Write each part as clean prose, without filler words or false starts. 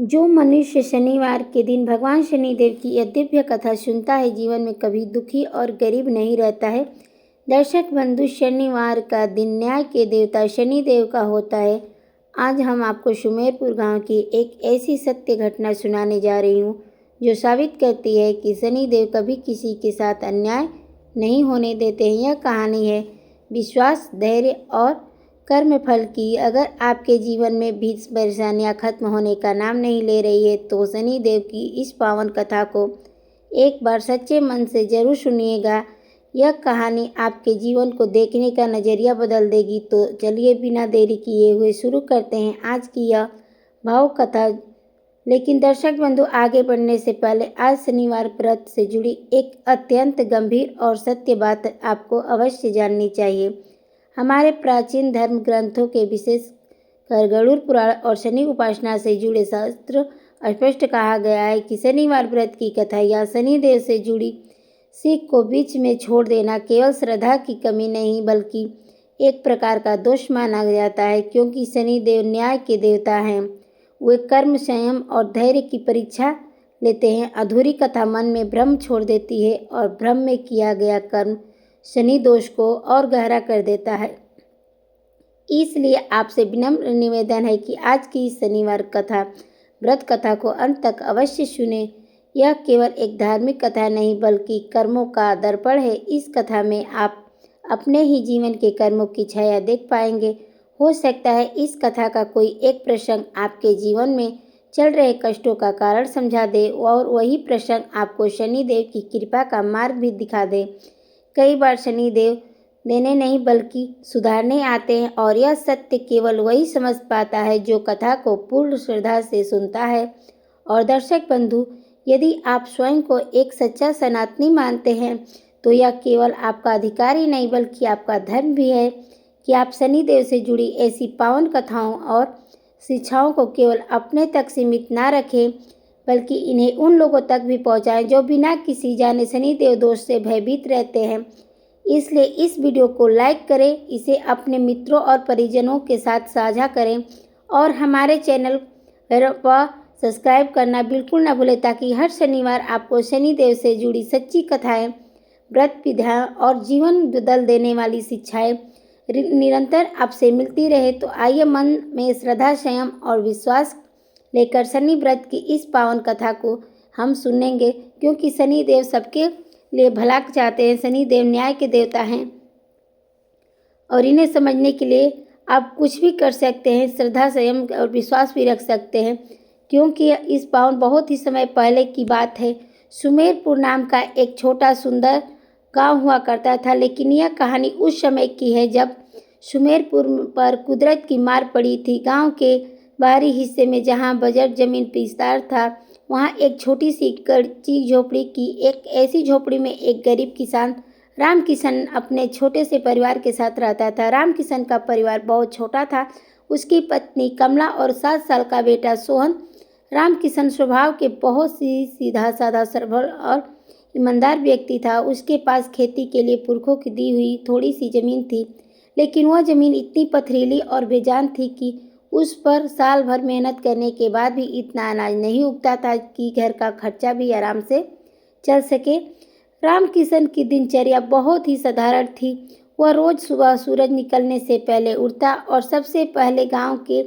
जो मनुष्य शनिवार के दिन भगवान शनिदेव की यह दिव्य कथा सुनता है, जीवन में कभी दुखी और गरीब नहीं रहता है। दर्शक बंधु, शनिवार का दिन न्याय के देवता शनिदेव का होता है। आज हम आपको सुमेरपुर गांव की एक ऐसी सत्य घटना सुनाने जा रही हूँ जो साबित करती है कि शनिदेव कभी किसी के साथ अन्याय नहीं होने देते हैं। यह कहानी है विश्वास, धैर्य और कर्म फल की। अगर आपके जीवन में भी परेशानियां खत्म होने का नाम नहीं ले रही है तो शनिदेव की इस पावन कथा को एक बार सच्चे मन से जरूर सुनिएगा। यह कहानी आपके जीवन को देखने का नज़रिया बदल देगी। तो चलिए बिना देरी किए हुए शुरू करते हैं आज की यह भावुक कथा। लेकिन दर्शक बंधु, आगे बढ़ने से पहले आज शनिवार व्रत से जुड़ी एक अत्यंत गंभीर और सत्य बात आपको अवश्य जाननी चाहिए। हमारे प्राचीन धर्म ग्रंथों के विशेषकर गरुड़ पुराण और शनि उपासना से जुड़े शास्त्र स्पष्ट कहा गया है कि शनिवार व्रत की कथा या शनिदेव से जुड़ी सीख को बीच में छोड़ देना केवल श्रद्धा की कमी नहीं बल्कि एक प्रकार का दोष माना जाता है, क्योंकि शनिदेव न्याय के देवता हैं। वे कर्म, संयम और धैर्य की परीक्षा लेते हैं। अधूरी कथा मन में भ्रम छोड़ देती है और भ्रम में किया गया कर्म शनि दोष को और गहरा कर देता है। इसलिए आपसे विनम्र निवेदन है कि आज की शनिवार कथा व्रत कथा को अंत तक अवश्य सुने। यह केवल एक धार्मिक कथा नहीं बल्कि कर्मों का दर्पण है। इस कथा में आप अपने ही जीवन के कर्मों की छाया देख पाएंगे। हो सकता है इस कथा का कोई एक प्रसंग आपके जीवन में चल रहे कष्टों का कारण समझा दे और वही प्रसंग आपको शनिदेव की कृपा का मार्ग भी दिखा दे। कई बार शनिदेव देने नहीं बल्कि सुधारने आते हैं और यह सत्य केवल वही समझ पाता है जो कथा को पूर्ण श्रद्धा से सुनता है। और दर्शक बंधु, यदि आप स्वयं को एक सच्चा सनातनी मानते हैं तो यह केवल आपका अधिकार ही नहीं बल्कि आपका धर्म भी है कि आप शनिदेव से जुड़ी ऐसी पावन कथाओं और शिक्षाओं को केवल अपने तक सीमित ना रखें बल्कि इन्हें उन लोगों तक भी पहुंचाएं जो बिना किसी जाने शनिदेव दोष से भयभीत रहते हैं। इसलिए इस वीडियो को लाइक करें, इसे अपने मित्रों और परिजनों के साथ साझा करें और हमारे चैनल पर सब्सक्राइब करना बिल्कुल ना भूलें ताकि हर शनिवार आपको शनिदेव से जुड़ी सच्ची कथाएं, व्रत विधान और जीवन बदल देने वाली शिक्षाएं निरंतर आपसे मिलती रहे। तो आइए मन में श्रद्धा, संयम और विश्वास लेकर शनि व्रत की इस पावन कथा को हम सुनेंगे, क्योंकि शनिदेव सबके लिए भला चाहते हैं। शनिदेव न्याय के देवता हैं और इन्हें समझने के लिए आप कुछ भी कर सकते हैं। श्रद्धा, संयम और विश्वास भी रख सकते हैं, क्योंकि इस पावन बहुत ही समय पहले की बात है। सुमेरपुर नाम का एक छोटा सुंदर गांव हुआ करता था, लेकिन यह कहानी उस समय की है जब सुमेरपुर पर कुदरत की मार पड़ी थी। गांव के बाहरी हिस्से में जहां बंजर जमीन विस्तार था, वहां एक छोटी सी कच्ची झोपड़ी की एक ऐसी झोपड़ी में एक गरीब किसान राम किशन अपने छोटे से परिवार के साथ रहता था। राम किशन का परिवार बहुत छोटा था। उसकी पत्नी कमला और 7 साल का बेटा सोहन। राम किशन स्वभाव के बहुत ही सीधा साधा, सरल और ईमानदार व्यक्ति था। उसके पास खेती के लिए पुरखों की दी हुई थोड़ी सी जमीन थी, लेकिन वह जमीन इतनी पथरीली और बेजान थी कि उस पर साल भर मेहनत करने के बाद भी इतना अनाज नहीं उगता था कि घर का खर्चा भी आराम से चल सके। राम किशन की दिनचर्या बहुत ही साधारण थी। वह रोज सुबह सूरज निकलने से पहले उठता और सबसे पहले गांव के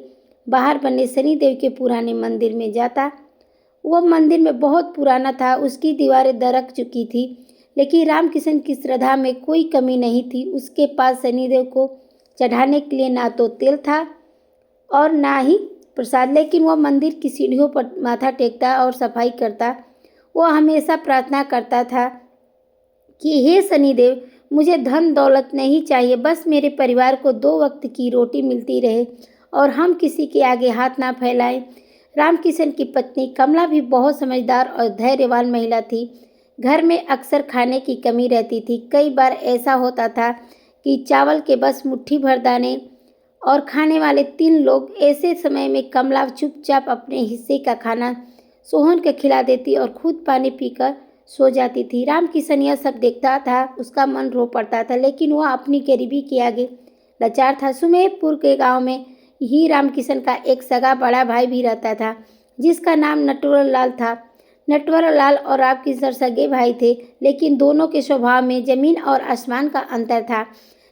बाहर बने शनिदेव के पुराने मंदिर में जाता। वह मंदिर में बहुत पुराना था, उसकी दीवारें दरक चुकी थी, लेकिन राम किशन की श्रद्धा में कोई कमी नहीं थी। उसके पास शनिदेव को चढ़ाने के लिए ना तो तेल था और ना ही प्रसाद, लेकिन वह मंदिर की सीढ़ियों पर माथा टेकता और सफाई करता। वह हमेशा प्रार्थना करता था कि हे शनिदेव, मुझे धन दौलत नहीं चाहिए, बस मेरे परिवार को 2 वक्त की रोटी मिलती रहे और हम किसी के आगे हाथ ना फैलाएं। राम किशन की पत्नी कमला भी बहुत समझदार और धैर्यवान महिला थी। घर में अक्सर खाने की कमी रहती थी। कई बार ऐसा होता था कि चावल के बस मुट्ठी भर दाने और खाने वाले 3 लोग। ऐसे समय में कमला चुपचाप अपने हिस्से का खाना सोहन को खिला देती और खुद पानी पीकर सो जाती थी। राम किशन यह सब देखता था, उसका मन रो पड़ता था, लेकिन वह अपनी गरीबी के आगे लाचार था। सुमेरपुर के गांव में ही राम किशन का एक सगा बड़ा भाई भी रहता था। जिसका नाम नटवर लाल था। नटवर लाल और रामकिशन सगे भाई थे, लेकिन दोनों के स्वभाव में जमीन और आसमान का अंतर था।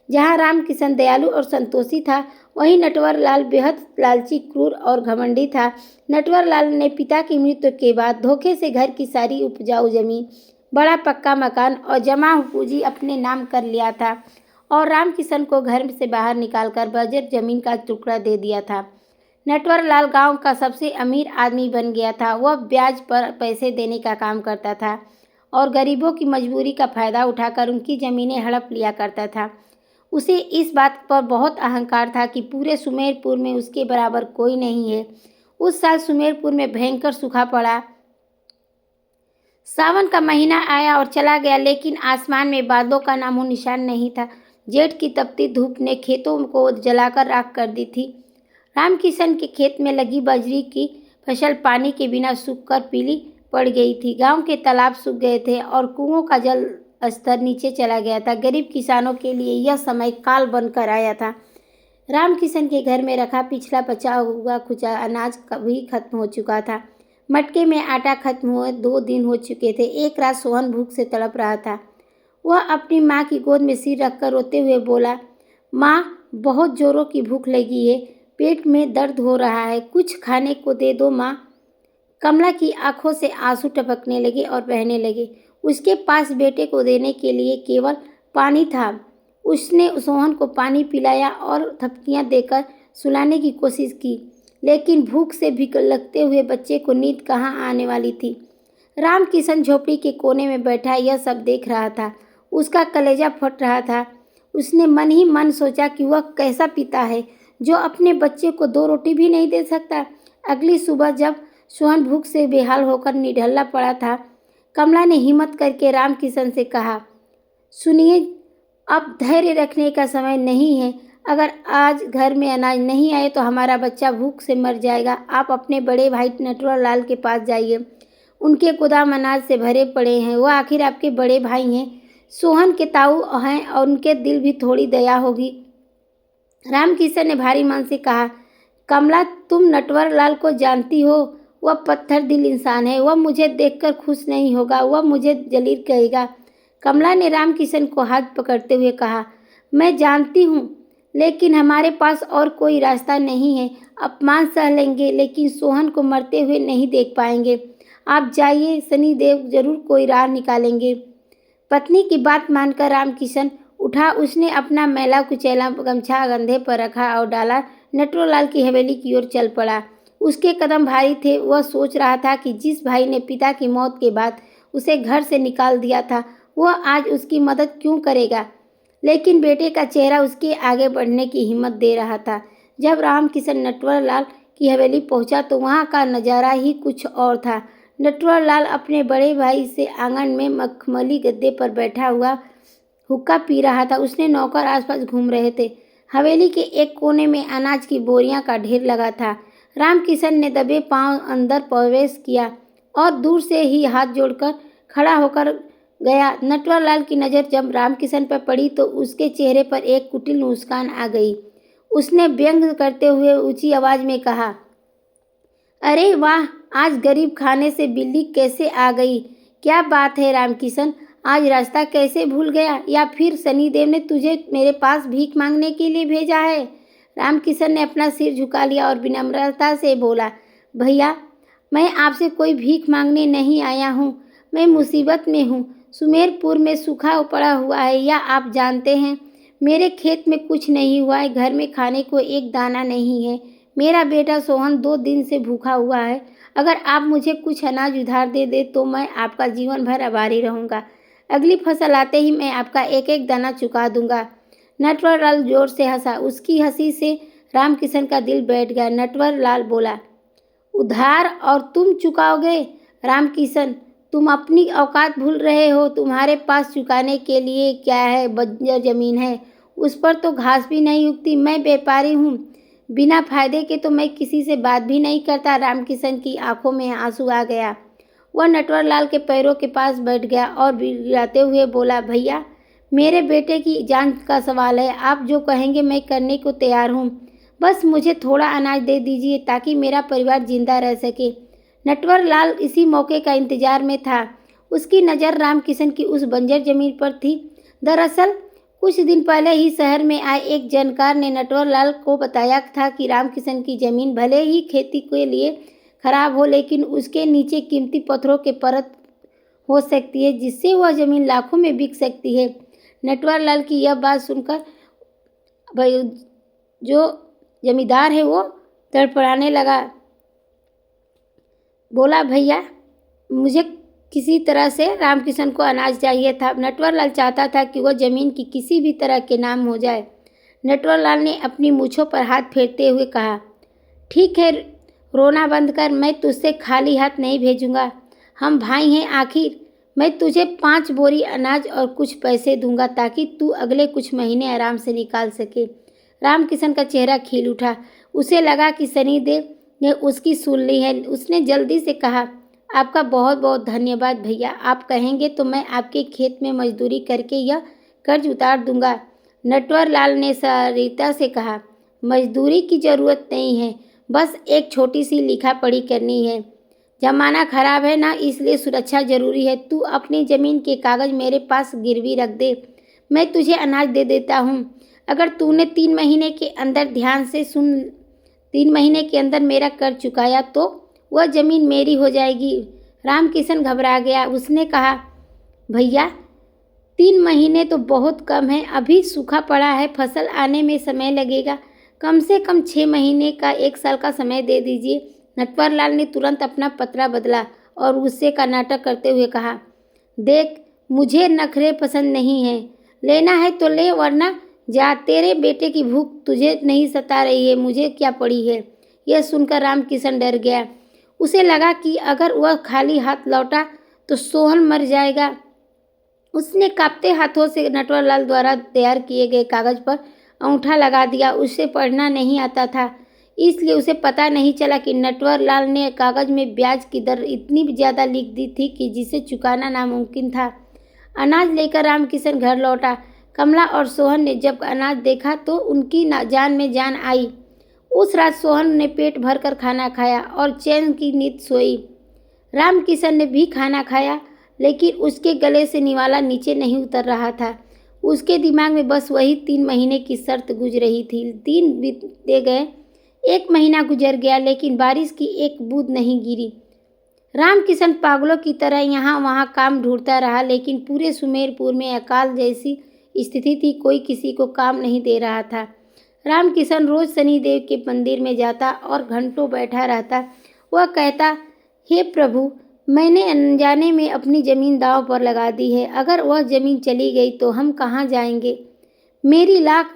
जहाँ रामकिशन दयालु और संतोषी था, वहीं नटवर लाल बेहद लालची, क्रूर और घमंडी था। नटवर लाल ने पिता की मृत्यु के बाद धोखे से घर की सारी उपजाऊ जमीन, बड़ा पक्का मकान और जमा पूंजी अपने नाम कर लिया था और रामकिशन को घर से बाहर निकालकर बंजर जमीन का टुकड़ा दे दिया था। नटवर लाल गांव का सबसे अमीर आदमी बन गया था। वह ब्याज पर पैसे देने का काम करता था और गरीबों की मजबूरी का फायदा उठाकर उनकी जमीनें हड़प लिया करता था। उसे इस बात पर बहुत अहंकार था कि पूरे सुमेरपुर में उसके बराबर कोई नहीं है। उस साल सुमेरपुर में भयंकर सूखा पड़ा। सावन का महीना आया और चला गया, लेकिन आसमान में बादलों का नामो निशान नहीं था। जेठ की तपती धूप ने खेतों को जलाकर राख कर दी थी। रामकिशन के खेत में लगी बाजरी की फसल पानी के बिना सूखकर पीली पड़ गई थी। गांव के तालाब सूख गए थे और कुओं का जल स्तर नीचे चला गया था। गरीब किसानों के लिए यह समय काल बनकर आया था। रामकिशन के घर में रखा पिछला बचा हुआ कुचा अनाज कभी खत्म हो चुका था। मटके में आटा खत्म हुए 2 दिन हो चुके थे। एक रात सोहन भूख से तड़प रहा था। वह अपनी माँ की गोद में सिर रखकर रोते हुए बोला, माँ, बहुत जोरों की भूख लगी है, पेट में दर्द हो रहा है, कुछ खाने को दे दो माँ। कमला की आंखों से आंसू टपकने लगे और बहने लगे। उसके पास बेटे को देने के लिए केवल पानी था। उसने सोहन को पानी पिलाया और थपकियां देकर सुलाने की कोशिश की, लेकिन भूख से भिलकते हुए बच्चे को नींद कहाँ आने वाली थी। रामकिशन झोपड़ी के कोने में बैठा यह सब देख रहा था। उसका कलेजा फट रहा था। उसने मन ही मन सोचा कि वह कैसा पिता है जो अपने बच्चे को 2 रोटी भी नहीं दे सकता। अगली सुबह जब सोहन भूख से बेहाल होकर निढल्ला पड़ा था, कमला ने हिम्मत करके रामकिशन से कहा, सुनिए, अब धैर्य रखने का समय नहीं है। अगर आज घर में अनाज नहीं आए तो हमारा बच्चा भूख से मर जाएगा। आप अपने बड़े भाई नटवर लाल के पास जाइए। उनके गोदाम अनाज से भरे पड़े हैं। वो आखिर आपके बड़े भाई हैं, सोहन के ताऊ हैं और उनके दिल भी थोड़ी दया होगी। रामकिशन ने भारी मन से कहा, कमला, तुम नटवर लाल को जानती हो? वह पत्थर दिल इंसान है। वह मुझे देखकर खुश नहीं होगा, वह मुझे जलील कहेगा। कमला ने रामकिशन को हाथ पकड़ते हुए कहा, मैं जानती हूँ, लेकिन हमारे पास और कोई रास्ता नहीं है। अपमान सह लेंगे, लेकिन सोहन को मरते हुए नहीं देख पाएंगे। आप जाइए, शनिदेव जरूर कोई राह निकालेंगे। पत्नी की बात मानकर रामकिशन उठा। उसने अपना मैला कुचैला गमछा कंधे पर रखा और डाला नटवर लाल की हवेली की ओर चल पड़ा। उसके कदम भारी थे। वह सोच रहा था कि जिस भाई ने पिता की मौत के बाद उसे घर से निकाल दिया था, वह आज उसकी मदद क्यों करेगा। लेकिन बेटे का चेहरा उसके आगे बढ़ने की हिम्मत दे रहा था। जब रामकिशन नटवर लाल की हवेली पहुंचा तो वहां का नज़ारा ही कुछ और था। नटवर लाल अपने बड़े भाई से आंगन में मखमली गद्दे पर बैठा हुआ हुक्का पी रहा था। उसने नौकर आसपास घूम रहे थे। हवेली के एक कोने में अनाज की बोरियां का ढेर लगा था। रामकिशन ने दबे पांव अंदर प्रवेश किया और दूर से ही हाथ जोड़कर खड़ा होकर गया। नटवर लाल की नज़र जब रामकिशन पर पड़ी तो उसके चेहरे पर एक कुटिल मुस्कान आ गई। उसने व्यंग करते हुए ऊंची आवाज में कहा, अरे वाह, आज गरीब खाने से बिल्ली कैसे आ गई? क्या बात है रामकिशन, आज रास्ता कैसे भूल गया? या फिर शनिदेव ने तुझे मेरे पास भीख मांगने के लिए भेजा है? रामकिशन ने अपना सिर झुका लिया और विनम्रता से बोला, भैया, मैं आपसे कोई भीख मांगने नहीं आया हूँ। मैं मुसीबत में हूँ। सुमेरपुर में सूखा पड़ा हुआ है, या आप जानते हैं, मेरे खेत में कुछ नहीं हुआ है। घर में खाने को एक दाना नहीं है। मेरा बेटा सोहन 2 दिन से भूखा हुआ है। अगर आप मुझे कुछ अनाज उधार दे दे तो मैं आपका जीवन भर आभारी रहूँगा। अगली फसल आते ही मैं आपका एक एक दाना चुका दूंगा। नटवर लाल जोर से हंसा। उसकी हंसी से रामकिशन का दिल बैठ गया। नटवर लाल बोला, उधार और तुम चुकाओगे? रामकिशन, तुम अपनी औकात भूल रहे हो। तुम्हारे पास चुकाने के लिए क्या है? बंजर जमीन है, उस पर तो घास भी नहीं उगती। मैं व्यापारी हूँ, बिना फायदे के तो मैं किसी से बात भी नहीं करता। रामकिशन की आंखों में आंसू आ गया। वह नटवर लाल के पैरों के पास बैठ गया और गिड़गिड़ाते हुए बोला, भैया, मेरे बेटे की जान का सवाल है। आप जो कहेंगे मैं करने को तैयार हूँ। बस मुझे थोड़ा अनाज दे दीजिए ताकि मेरा परिवार जिंदा रह सके। नटवर लाल इसी मौके का इंतजार में था। उसकी नज़र रामकिशन की उस बंजर जमीन पर थी। दरअसल कुछ दिन पहले ही शहर में आए एक जानकार ने नटवर लाल को बताया था कि रामकिशन की जमीन भले ही खेती के लिए खराब हो, लेकिन उसके नीचे कीमती पत्थरों के परत हो सकती है, जिससे वह जमीन लाखों में बिक सकती है। नटवर लाल की यह बात सुनकर भाई जो जमींदार है वो तड़पड़ाने लगा। बोला, भैया, मुझे किसी तरह से रामकिशन को अनाज चाहिए था। नटवर लाल चाहता था कि वह जमीन की किसी भी तरह के नाम हो जाए। नटवर लाल ने अपनी मूछों पर हाथ फेरते हुए कहा, ठीक है, रोना बंद कर, मैं तुझसे खाली हाथ नहीं भेजूंगा। हम भाई हैं। आखिर मैं तुझे 5 बोरी अनाज और कुछ पैसे दूंगा ताकि तू अगले कुछ महीने आराम से निकाल सके। रामकिशन का चेहरा खिल उठा। उसे लगा कि शनिदेव ने उसकी सुन ली है। उसने जल्दी से कहा, आपका बहुत बहुत धन्यवाद भैया। आप कहेंगे तो मैं आपके खेत में मजदूरी करके यह कर्ज उतार दूंगा। नटवर लाल ने सरिता से कहा, मजदूरी की ज़रूरत नहीं है, बस एक छोटी सी लिखा पढ़ी करनी है। जमाना खराब है ना, इसलिए सुरक्षा जरूरी है। तू अपनी ज़मीन के कागज़ मेरे पास गिरवी रख दे, मैं तुझे अनाज दे देता हूँ। अगर तूने 3 महीने के अंदर ध्यान से सुन 3 महीने के अंदर मेरा कर्ज चुकाया तो वह ज़मीन मेरी हो जाएगी। रामकिशन घबरा गया। उसने कहा, भैया, 3 महीने तो बहुत कम है, अभी सूखा पड़ा है, फसल आने में समय लगेगा। कम से कम 6 महीने का 1 साल का समय दे दीजिए। नटवर लाल ने तुरंत अपना पतरा बदला और गुस्से का नाटक करते हुए कहा, देख, मुझे नखरे पसंद नहीं है, लेना है तो ले, वरना जा। तेरे बेटे की भूख तुझे नहीं सता रही है, मुझे क्या पड़ी है। यह सुनकर रामकिशन डर गया। उसे लगा कि अगर वह खाली हाथ लौटा तो सोहन मर जाएगा। उसने कांपते हाथों से नटवर लाल द्वारा तैयार किए गए कागज पर अंगूठा लगा दिया। उसे पढ़ना नहीं आता था, इसलिए उसे पता नहीं चला कि नटवर लाल ने कागज में ब्याज की दर इतनी ज़्यादा लिख दी थी कि जिसे चुकाना नामुमकिन था। अनाज लेकर रामकिशन घर लौटा। कमला और सोहन ने जब अनाज देखा तो उनकी जान में जान आई। उस रात सोहन ने पेट भरकर खाना खाया और चैन की नींद सोई। रामकिशन ने भी खाना खाया, लेकिन उसके गले से निवाला नीचे नहीं उतर रहा था। उसके दिमाग में बस वही 3 महीने की शर्त गूंज रही थी। दिन बीतते गए, 1 महीना गुजर गया, लेकिन बारिश की एक बूंद नहीं गिरी। रामकिशन पागलों की तरह यहाँ वहाँ काम ढूंढता रहा, लेकिन पूरे सुमेरपुर में अकाल जैसी स्थिति थी। कोई किसी को काम नहीं दे रहा था। रामकिशन रोज शनिदेव के मंदिर में जाता और घंटों बैठा रहता। वह कहता, हे प्रभु, मैंने अनजाने में अपनी ज़मीन दांव पर लगा दी है। अगर वह ज़मीन चली गई तो हम कहाँ जाएंगे। मेरी लाख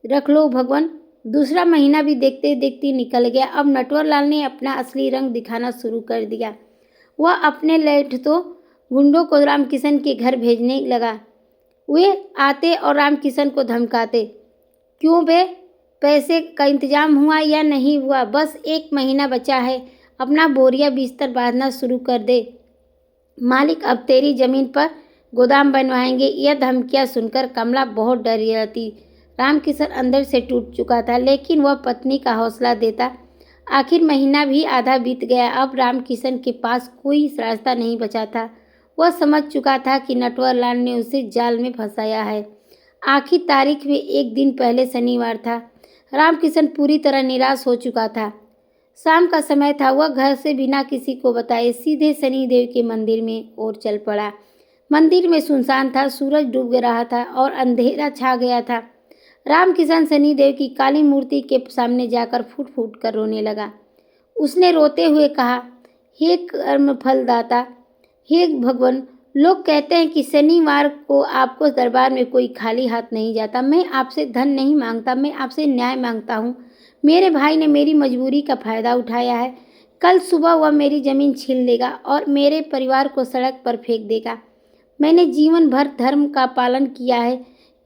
रख लो भगवान। दूसरा महीना भी देखते देखते निकल गया। अब नटवर लाल ने अपना असली रंग दिखाना शुरू कर दिया। वह अपने लेठतों गुंडों को रामकिशन के घर भेजने लगा। वे आते और रामकिशन को धमकाते, क्यों बे, पैसे का इंतजाम हुआ या नहीं हुआ? बस 1 महीना बचा है, अपना बोरिया बिस्तर बांधना शुरू कर दे। मालिक अब तेरी ज़मीन पर गोदाम बनवाएंगे। यह धमकियाँ सुनकर कमला बहुत डर जाती। रामकिशन अंदर से टूट चुका था, लेकिन वह पत्नी का हौसला देता। आखिर महीना भी आधा बीत गया। अब रामकिशन के पास कोई रास्ता नहीं बचा था। वह समझ चुका था कि नटवर लाल ने उसे जाल में फंसाया है। आखिर तारीख में 1 दिन पहले शनिवार था। रामकिशन पूरी तरह निराश हो चुका था। शाम का समय था। वह घर से बिना किसी को बताए सीधे शनिदेव के मंदिर में ओर चल पड़ा। मंदिर में सुनसान था, सूरज डूब रहा था और अंधेरा छा गया था। रामकिशन शनिदेव की काली मूर्ति के सामने जाकर फूट फूट कर रोने लगा। उसने रोते हुए कहा, हे कर्म फलदाता, हे भगवान, लोग कहते हैं कि शनिवार को आपको दरबार में कोई खाली हाथ नहीं जाता। मैं आपसे धन नहीं मांगता, मैं आपसे न्याय मांगता हूँ। मेरे भाई ने मेरी मजबूरी का फ़ायदा उठाया है। कल सुबह वह मेरी ज़मीन छीन लेगा और मेरे परिवार को सड़क पर फेंक देगा। मैंने जीवन भर धर्म का पालन किया है।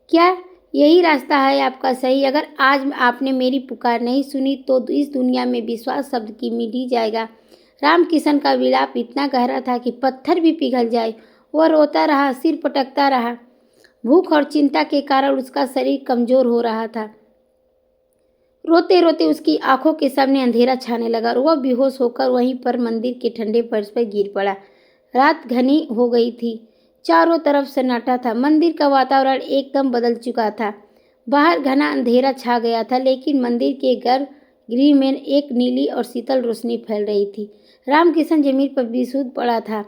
क्या यही रास्ता है आपका सही? अगर आज आपने मेरी पुकार नहीं सुनी तो इस दुनिया में विश्वास शब्द की मिट ही जाएगा। रामकिशन का विलाप इतना गहरा था कि पत्थर भी पिघल जाए। वह रोता रहा, सिर पटकता रहा। भूख और चिंता के कारण उसका शरीर कमज़ोर हो रहा था। रोते रोते उसकी आंखों के सामने अंधेरा छाने लगा और वह बेहोश होकर वहीं पर मंदिर के ठंडे फर्श पर गिर पड़ा। रात घनी हो गई थी। चारों तरफ सन्नाटा था। मंदिर का वातावरण एकदम बदल चुका था। बाहर घना अंधेरा छा गया था, लेकिन मंदिर के गर्भगृह में एक नीली और शीतल रोशनी फैल रही थी। रामकिशन जमीन पर बेसुध पड़ा था,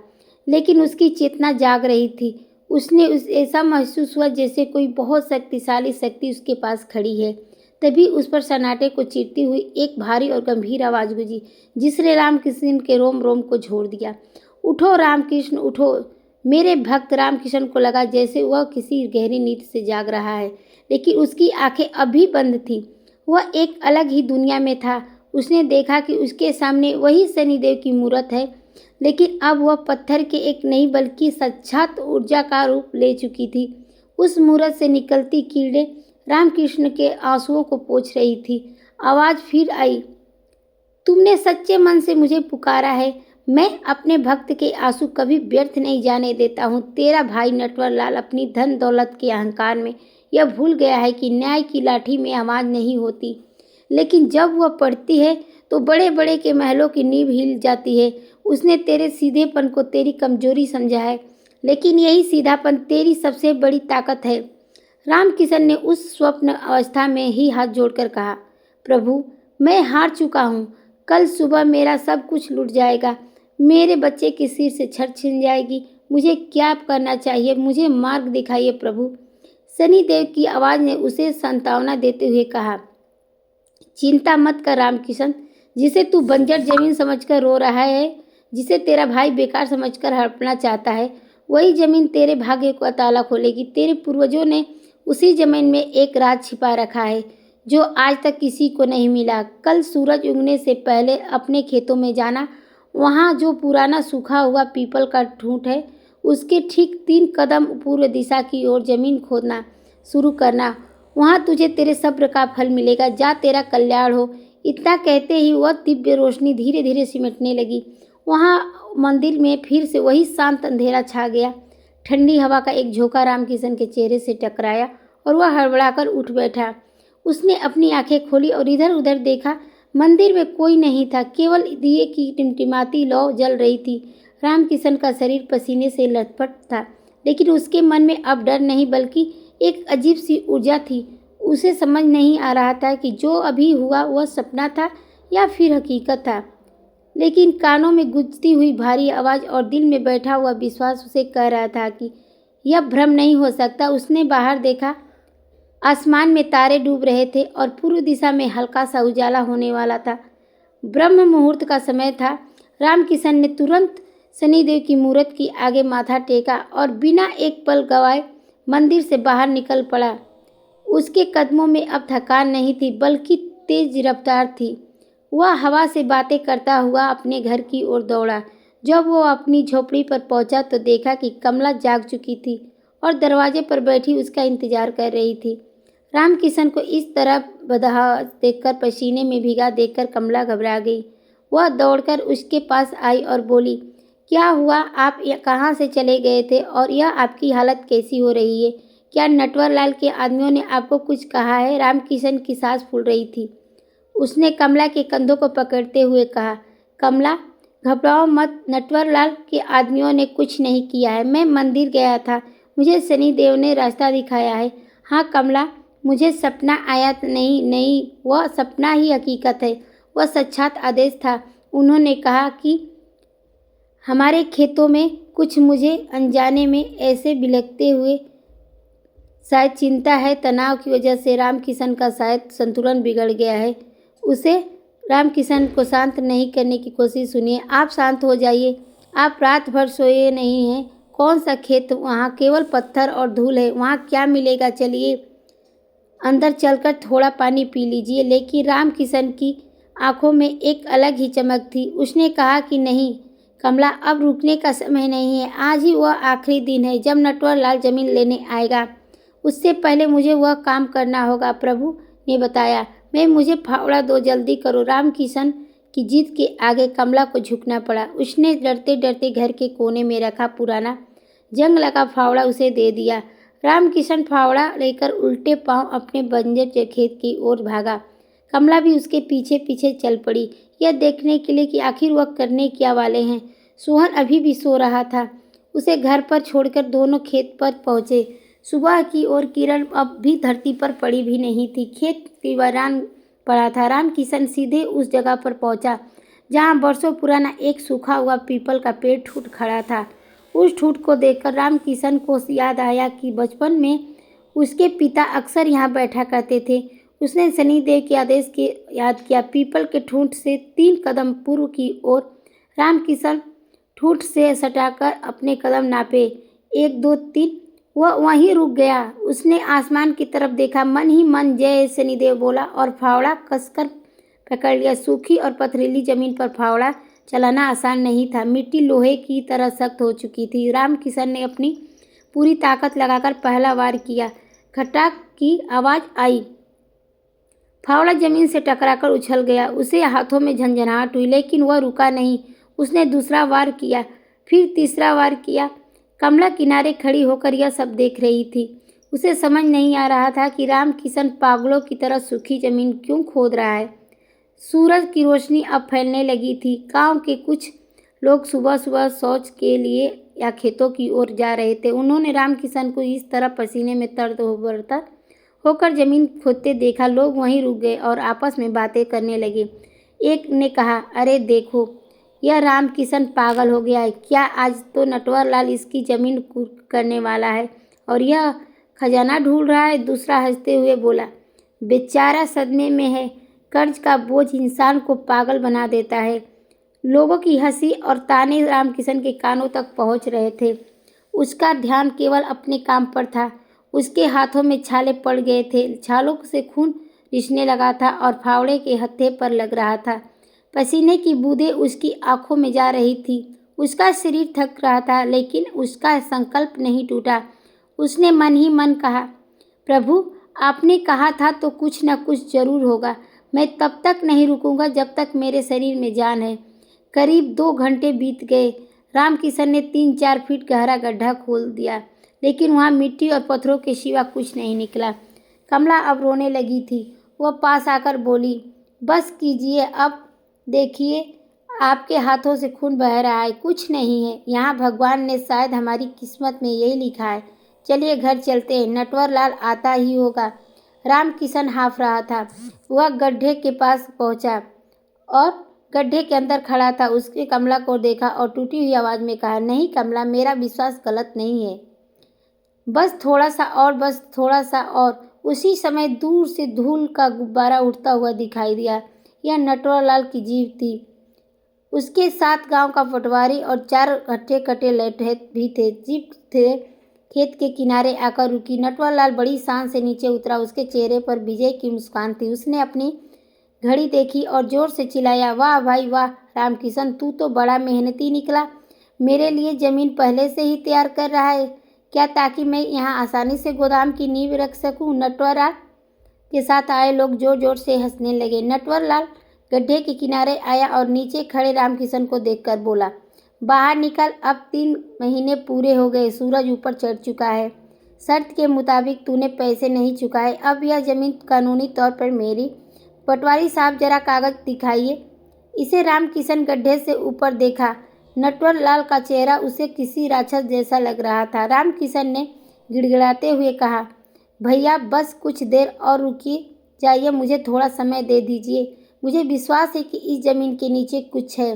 लेकिन उसकी चेतना जाग रही थी। उसने ऐसा महसूस हुआ जैसे कोई बहुत शक्तिशाली शक्ति उसके पास खड़ी है। तभी उस पर सन्नाटे को चीरती हुई एक भारी और गंभीर आवाज गूंजी, जिसने रामकिशन के रोम रोम को झोड़ दिया। उठो रामकृष्ण, उठो। मेरे भक्त रामकिशन को लगा जैसे वह किसी गहरी नींद से जाग रहा है, लेकिन उसकी आंखें अभी बंद थीं। वह एक अलग ही दुनिया में था। उसने देखा कि उसके सामने वही शनिदेव की मूर्त है, लेकिन अब वह पत्थर के एक नहीं बल्कि साक्षात ऊर्जा का रूप ले चुकी थी। उस मूर्त से निकलती किरणें रामकृष्ण के आंसुओं को पोंछ रही थी। आवाज फिर आई, तुमने सच्चे मन से मुझे पुकारा है। मैं अपने भक्त के आंसू कभी व्यर्थ नहीं जाने देता हूँ। तेरा भाई नटवरलाल अपनी धन दौलत के अहंकार में यह भूल गया है कि न्याय की लाठी में आवाज नहीं होती, लेकिन जब वह पड़ती है तो बड़े बड़े के महलों की नींव हिल जाती है। उसने तेरे सीधेपन को तेरी कमजोरी समझा है, लेकिन यही सीधापन तेरी सबसे बड़ी ताकत है। रामकिशन ने उस स्वप्न अवस्था में ही हाथ जोड़कर कहा, प्रभु, मैं हार चुका हूँ। कल सुबह मेरा सब कुछ लुट जाएगा। मेरे बच्चे के सिर से छड़ छिन जाएगी। मुझे क्या करना चाहिए? मुझे मार्ग दिखाइए प्रभु। शनिदेव की आवाज़ ने उसे सांत्वना देते हुए कहा, चिंता मत कर रामकिशन। जिसे तू बंजर जमीन समझकर रो रहा है, जिसे तेरा भाई बेकार समझकर हड़पना चाहता है, वही जमीन तेरे भाग्य का ताला खोलेगी। तेरे पूर्वजों ने उसी जमीन में एक राज छिपा रखा है जो आज तक किसी को नहीं मिला। कल सूरज उगने से पहले अपने खेतों में जाना। वहाँ जो पुराना सूखा हुआ पीपल का ठूंठ है, उसके ठीक 3 कदम पूर्व दिशा की ओर जमीन खोदना शुरू करना। वहाँ तुझे तेरे सब्र का फल मिलेगा। जा, तेरा कल्याण हो। इतना कहते ही वह दिव्य रोशनी धीरे धीरे सिमटने लगी। वहाँ मंदिर में फिर से वही शांत अंधेरा छा गया। ठंडी हवा का एक झोंका रामकिशन के चेहरे से टकराया और वह हड़बड़ाकर उठ बैठा। उसने अपनी आंखें खोली और इधर उधर देखा। मंदिर में कोई नहीं था, केवल दिए की टिमटिमाती लौ जल रही थी। रामकिशन का शरीर पसीने से लथपथ था, लेकिन उसके मन में अब डर नहीं बल्कि एक अजीब सी ऊर्जा थी। उसे समझ नहीं आ रहा था कि जो अभी हुआ वह सपना था या फिर हकीकत था, लेकिन कानों में गूंजती हुई भारी आवाज़ और दिल में बैठा हुआ विश्वास उसे कह रहा था कि यह भ्रम नहीं हो सकता। उसने बाहर देखा। आसमान में तारे डूब रहे थे और पूर्व दिशा में हल्का सा उजाला होने वाला था। ब्रह्म मुहूर्त का समय था। रामकिशन ने तुरंत शनिदेव की मूर्त की आगे माथा टेका और बिना एक पल गवाए मंदिर से बाहर निकल पड़ा। उसके कदमों में अब थकान नहीं थी, बल्कि तेज रफ्तार थी। वह हवा से बातें करता हुआ अपने घर की ओर दौड़ा। जब वो अपनी झोपड़ी पर पहुंचा तो देखा कि कमला जाग चुकी थी और दरवाजे पर बैठी उसका इंतजार कर रही थी। रामकिशन को इस तरह बदहाल देखकर, पसीने में भीगा देखकर कमला घबरा गई। वह दौड़कर उसके पास आई और बोली, क्या हुआ? आप कहाँ से चले गए थे और यह आपकी हालत कैसी हो रही है? क्या नटवरलाल के आदमियों ने आपको कुछ कहा है? रामकिशन की सांस फूल रही थी। उसने कमला के कंधों को पकड़ते हुए कहा, कमला, घबराओ मत। नटवरलाल के आदमियों ने कुछ नहीं किया है। मैं मंदिर गया था। मुझे शनिदेव ने रास्ता दिखाया है। हाँ कमला, मुझे सपना आया नहीं, नहीं, वह सपना ही हकीकत है। वह साक्षात आदेश था। उन्होंने कहा कि हमारे खेतों में कुछ। मुझे अनजाने में ऐसे बिलखते हुए शायद चिंता है, तनाव की वजह से रामकिशन का शायद संतुलन बिगड़ गया है। उसे रामकिशन को शांत नहीं करने की कोशिश सुनिए। आप शांत हो जाइए। आप रात भर सोए नहीं हैं। कौन सा खेत? वहाँ केवल पत्थर और धूल है। वहाँ क्या मिलेगा? चलिए अंदर चलकर थोड़ा पानी पी लीजिए। लेकिन रामकिशन की आंखों में एक अलग ही चमक थी। उसने कहा कि नहीं कमला, अब रुकने का समय नहीं है। आज ही वह आखिरी दिन है जब नटवरलाल जमीन लेने आएगा। उससे पहले मुझे वह काम करना होगा। प्रभु ने बताया, मुझे फावड़ा दो, जल्दी करो। रामकिशन की जिद के आगे कमला को झुकना पड़ा। उसने डरते डरते घर के कोने में रखा पुराना जंग लगा फावड़ा उसे दे दिया। रामकिशन फावड़ा लेकर उल्टे पांव अपने बंजर खेत की ओर भागा। कमला भी उसके पीछे पीछे चल पड़ी, यह देखने के लिए कि आखिर वह करने क्या वाले हैं। सोहन अभी भी सो रहा था। उसे घर पर छोड़कर दोनों खेत पर पहुंचे। सुबह की ओर किरण अब भी धरती पर पड़ी भी नहीं थी। खेत वीरान पड़ा था। रामकिशन सीधे उस जगह पर पहुंचा जहां बरसों पुराना एक सूखा हुआ पीपल का पेड़ टूट खड़ा था। उस ठूट को देखकर रामकिशन को याद आया कि बचपन में उसके पिता अक्सर यहाँ बैठा करते थे। उसने शनिदेव के आदेश के याद किया। पीपल के ठूंठ से 3 कदम पूर्व की ओर रामकिशन ठूंठ से सटाकर अपने कदम नापे। 1 2 3। वह वहीं रुक गया। उसने आसमान की तरफ देखा, मन ही मन जय शनिदेव बोला और फावड़ा कसकर पकड़ लिया। सूखी और पथरीली जमीन पर फावड़ा चलाना आसान नहीं था। मिट्टी लोहे की तरह सख्त हो चुकी थी। रामकिशन ने अपनी पूरी ताकत लगाकर पहला वार किया। खटाक की आवाज आई। फावड़ा जमीन से टकराकर उछल गया। उसे हाथों में झंझनाहट हुई, लेकिन वह रुका नहीं। उसने दूसरा वार किया, फिर तीसरा वार किया। कमला किनारे खड़ी होकर यह सब देख रही थी। उसे समझ नहीं आ रहा था कि रामकिशन पागलों की तरह सूखी जमीन क्यों खोद रहा है। सूरज की रोशनी अब फैलने लगी थी। गांव के कुछ लोग सुबह सुबह शौच के लिए या खेतों की ओर जा रहे थे। उन्होंने रामकिशन को इस तरह पसीने में तरबतर होकर जमीन खोदते देखा। लोग वहीं रुक गए और आपस में बातें करने लगे। एक ने कहा, अरे देखो, यह रामकिशन पागल हो गया है क्या? आज तो नटवरलाल इसकी जमीन करने वाला है और यह खजाना ढूंढ रहा है। दूसरा हंसते हुए बोला, बेचारा सदमे में है। कर्ज का बोझ इंसान को पागल बना देता है। लोगों की हंसी और ताने रामकिशन के कानों तक पहुंच रहे थे। उसका ध्यान केवल अपने काम पर था। उसके हाथों में छाले पड़ गए थे। छालों से खून रिसने लगा था और फावड़े के हत्थे पर लग रहा था। पसीने की बूंदें उसकी आंखों में जा रही थी। उसका शरीर थक रहा था, लेकिन उसका संकल्प नहीं टूटा। उसने मन ही मन कहा, प्रभु, आपने कहा था तो कुछ न कुछ जरूर होगा। मैं तब तक नहीं रुकूंगा जब तक मेरे शरीर में जान है। करीब 2 घंटे बीत गए। रामकिशन ने 3-4 फीट गहरा गड्ढा खोल दिया, लेकिन वहाँ मिट्टी और पत्थरों के सिवा कुछ नहीं निकला। कमला अब रोने लगी थी। वह पास आकर बोली, बस कीजिए, अब देखिए आपके हाथों से खून बह रहा है। कुछ नहीं है यहाँ। भगवान ने शायद हमारी किस्मत में यही लिखा है। चलिए घर चलते हैं, नटवरलाल आता ही होगा। रामकिशन हाफ रहा था। वह गड्ढे के पास पहुंचा और गड्ढे के अंदर खड़ा था। उसने कमला को देखा और टूटी हुई आवाज में कहा, नहीं कमला, मेरा विश्वास गलत नहीं है। बस थोड़ा सा और, बस थोड़ा सा और। उसी समय दूर से धूल का गुब्बारा उठता हुआ दिखाई दिया। यह नटवरलाल की जीप थी। उसके साथ गांव का पटवारी और 4 हट्टे कट्टे लठे भी थे। जीप थे खेत के किनारे आकर रुकी। नटवरलाल बड़ी शान से नीचे उतरा। उसके चेहरे पर विजय की मुस्कान थी। उसने अपनी घड़ी देखी और जोर से चिल्लाया, वाह भाई वाह रामकिशन, तू तो बड़ा मेहनती निकला। मेरे लिए जमीन पहले से ही तैयार कर रहा है क्या, ताकि मैं यहाँ आसानी से गोदाम की नींव रख सकूँ? नटवरलाल के साथ आए लोग जोर जोर से हंसने लगे। नटवरलाल गड्ढे के किनारे आया और नीचे खड़े रामकिशन को देखकर बोला, बाहर निकल, अब 3 महीने पूरे हो गए। सूरज ऊपर चढ़ चुका है। शर्त के मुताबिक तूने पैसे नहीं चुकाए। अब यह जमीन कानूनी तौर पर मेरी। पटवारी साहब, जरा कागज दिखाइए। इसे रामकिशन गड्ढे से ऊपर देखा। नटवरलाल का चेहरा उसे किसी राक्षस जैसा लग रहा था। रामकिशन ने गिड़गिड़ाते हुए कहा, भैया बस कुछ देर और रुकिए जाइए, मुझे थोड़ा समय दे दीजिए। मुझे विश्वास है कि इस जमीन के नीचे कुछ है,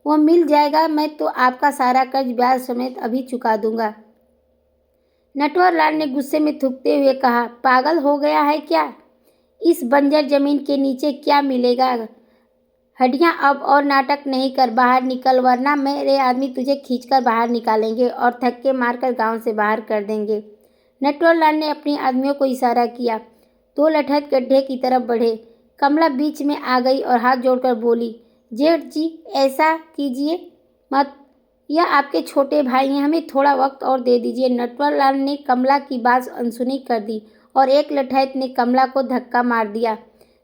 वह मिल जाएगा। मैं तो आपका सारा कर्ज ब्याज समेत अभी चुका दूंगा। नटवरलाल ने गुस्से में थूकते हुए कहा, पागल हो गया है क्या? इस बंजर जमीन के नीचे क्या मिलेगा? हड्डियां, अब और नाटक नहीं कर, बाहर निकल, वरना मेरे आदमी तुझे खींचकर बाहर निकालेंगे और धक्के मारकर गांव से बाहर कर देंगे। नटवरलाल ने अपने आदमियों को इशारा किया। 2 लठत गड्ढे की तरफ बढ़े। कमला बीच में आ गई और हाथ जोड़कर बोली, जेठ जी ऐसा कीजिए मत, यह आपके छोटे भाई हैं, हमें थोड़ा वक्त और दे दीजिए। नटवरलाल ने कमला की बात अनसुनी कर दी और एक लठैत ने कमला को धक्का मार दिया।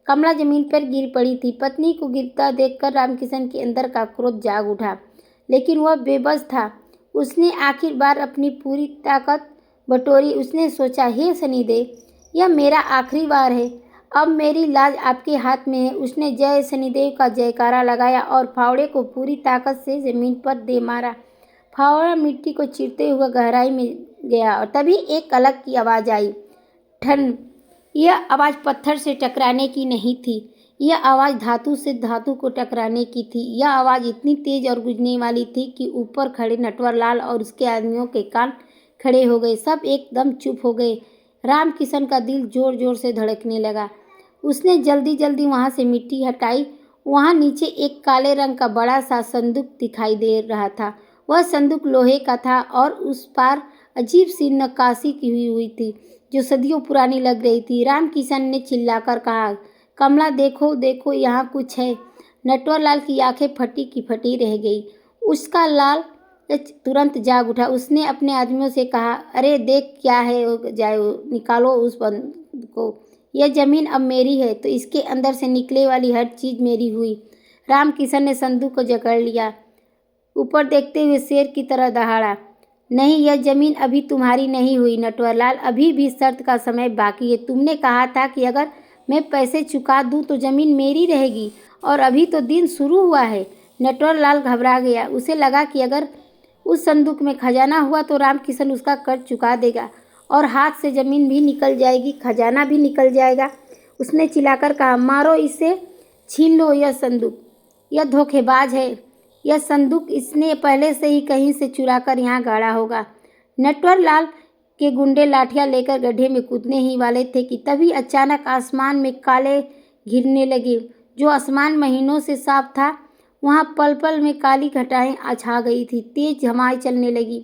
कमला जमीन पर गिर पड़ी थी। पत्नी को गिरता देखकर रामकिशन के अंदर का क्रोध जाग उठा, लेकिन वह बेबस था। उसने आखिर बार अपनी पूरी ताकत बटोरी। उसने सोचा, हे शनिदेव, यह मेरा आखिरी बार है। अब मेरी लाज आपके हाथ में है। उसने जय शनिदेव का जयकारा लगाया और फावड़े को पूरी ताकत से जमीन पर दे मारा। फावड़ा मिट्टी को चीरते हुए गहराई में गया और तभी एक अलग की आवाज़ आई, ठन। यह आवाज़ पत्थर से टकराने की नहीं थी, यह आवाज़ धातु से धातु को टकराने की थी। यह आवाज़ इतनी तेज और गूंजने वाली थी कि ऊपर खड़े नटवरलाल और उसके आदमियों के कान खड़े हो गए। सब एकदम चुप हो गए। रामकिशन का दिल जोर जोर से धड़कने लगा। उसने जल्दी जल्दी वहाँ से मिट्टी हटाई। वहाँ नीचे एक काले रंग का बड़ा सा संदूक दिखाई दे रहा था। वह संदूक लोहे का था और उस पर अजीब सी नक्काशी की हुई थी जो सदियों पुरानी लग रही थी। रामकिशन ने चिल्लाकर कहा, कमला देखो देखो, यहाँ कुछ है। नटवरलाल की आंखें फटी की फटी रह गई। उसका लाल तुरंत जाग उठा। उसने अपने आदमियों से कहा, अरे देख क्या है, जाओ निकालो उस बंद को। यह जमीन अब मेरी है तो इसके अंदर से निकले वाली हर चीज़ मेरी हुई। रामकिशन ने संदूक को जकड़ लिया। ऊपर देखते हुए शेर की तरह दहाड़ा, नहीं, यह जमीन अभी तुम्हारी नहीं हुई नटवरलाल, अभी भी शर्त का समय बाकी है। तुमने कहा था कि अगर मैं पैसे चुका दूं तो जमीन मेरी रहेगी और अभी तो दिन शुरू हुआ है। नटवरलाल घबरा गया। उसे लगा कि अगर उस संदूक में खजाना हुआ तो रामकिशन उसका कर्ज चुका देगा और हाथ से जमीन भी निकल जाएगी, खजाना भी निकल जाएगा। उसने चिल्लाकर कहा, मारो इसे, छीन लो यह संदूक। यह धोखेबाज है। यह संदूक इसने पहले से ही कहीं से चुराकर यहाँ गाड़ा होगा। नटवरलाल के गुंडे लाठियाँ लेकर गड्ढे में कूदने ही वाले थे कि तभी अचानक आसमान में काले घिरने लगे। जो आसमान महीनों से साफ था, वहाँ पल पल में काली घटाएं छा गई थी। तेज हवाएं चलने लगी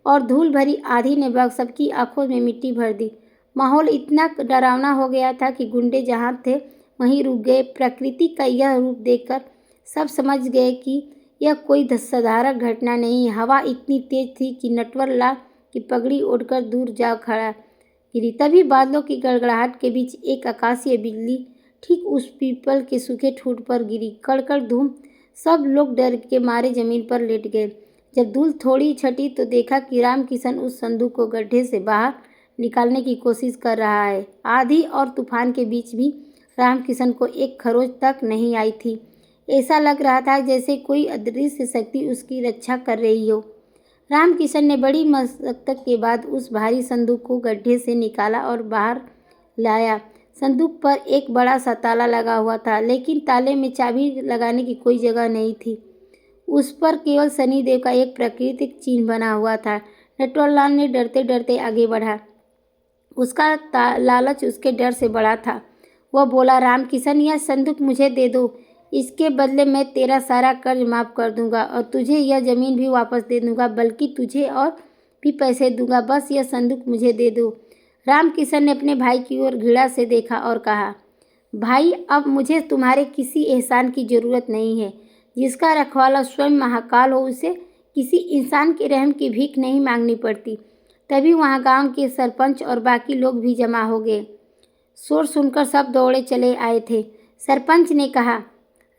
और धूल भरी आंधी ने सबकी आंखों में मिट्टी भर दी। माहौल इतना डरावना हो गया था कि गुंडे जहाँ थे वहीं रुक गए। प्रकृति का यह रूप देखकर सब समझ गए कि यह कोई साधारण घटना नहीं है। हवा इतनी तेज थी कि नटवरलाल की पगड़ी उड़कर दूर जा खड़ा गिरी। तभी बादलों की गड़गड़ाहट के बीच एक आकाशीय बिजली ठीक उस पीपल के सूखे ठूंठ पर गिरी। कड़कड़ धूम। सब लोग डर के मारे जमीन पर लेट गए। जब धूल थोड़ी छटी तो देखा कि रामकिशन उस संदूक को गड्ढे से बाहर निकालने की कोशिश कर रहा है। आंधी और तूफान के बीच भी रामकिशन को एक खरोच तक नहीं आई थी। ऐसा लग रहा था जैसे कोई अदृश्य शक्ति उसकी रक्षा कर रही हो। रामकिशन ने बड़ी मशक्कत के बाद उस भारी संदूक को गड्ढे से निकाला और बाहर लाया। संदूक पर एक बड़ा सा ताला लगा हुआ था, लेकिन ताले में चाबी लगाने की कोई जगह नहीं थी। उस पर केवल शनिदेव का एक प्राकृतिक चिन्ह बना हुआ था। नटवरलाल ने डरते डरते आगे बढ़ा। उसका लालच उसके डर से बड़ा था। वह बोला, रामकिशन, यह संदूक मुझे दे दो। इसके बदले मैं तेरा सारा कर्ज माफ़ कर दूंगा और तुझे यह ज़मीन भी वापस दे दूंगा, बल्कि तुझे और भी पैसे दूंगा। बस यह संदूक मुझे दे दो। रामकिशन ने अपने भाई की ओर घृणा से देखा और कहा, भाई, अब मुझे तुम्हारे किसी एहसान की ज़रूरत नहीं है। जिसका रखवाला स्वयं महाकाल हो, उसे किसी इंसान के रहम की भीख नहीं मांगनी पड़ती। तभी वहाँ गांव के सरपंच और बाकी लोग भी जमा हो गए। शोर सुनकर सब दौड़े चले आए थे। सरपंच ने कहा,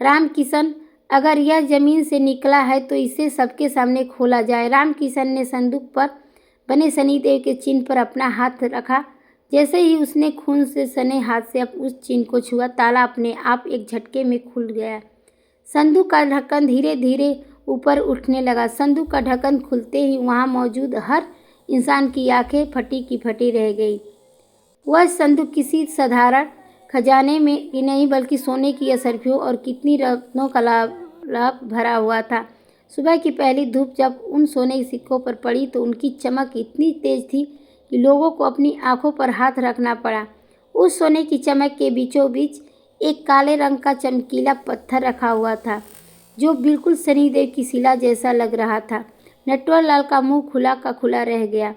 रामकिशन, अगर यह जमीन से निकला है तो इसे सबके सामने खोला जाए। रामकिशन ने संदूक पर बने शनिदेव के चिन्ह पर अपना हाथ रखा। जैसे ही उसने खून से सने हाथ से उस चिन्ह को छुआ, ताला अपने आप एक झटके में खुल गया। संदूक का ढक्कन धीरे धीरे ऊपर उठने लगा। संदूक का ढक्कन खुलते ही वहाँ मौजूद हर इंसान की आंखें फटी की फटी रह गई। वह संदूक किसी साधारण खजाने में ही नहीं बल्कि सोने की असरफियों और कितनी रत्नों का लाभ भरा हुआ था। सुबह की पहली धूप जब उन सोने के सिक्कों पर पड़ी तो उनकी चमक इतनी तेज थी कि लोगों को अपनी आंखों पर हाथ रखना पड़ा। उस सोने की चमक के बीचों बीच एक काले रंग का चमकीला पत्थर रखा हुआ था जो बिल्कुल शनिदेव की शिला जैसा लग रहा था। नटवरलाल का मुंह खुला का खुला रह गया।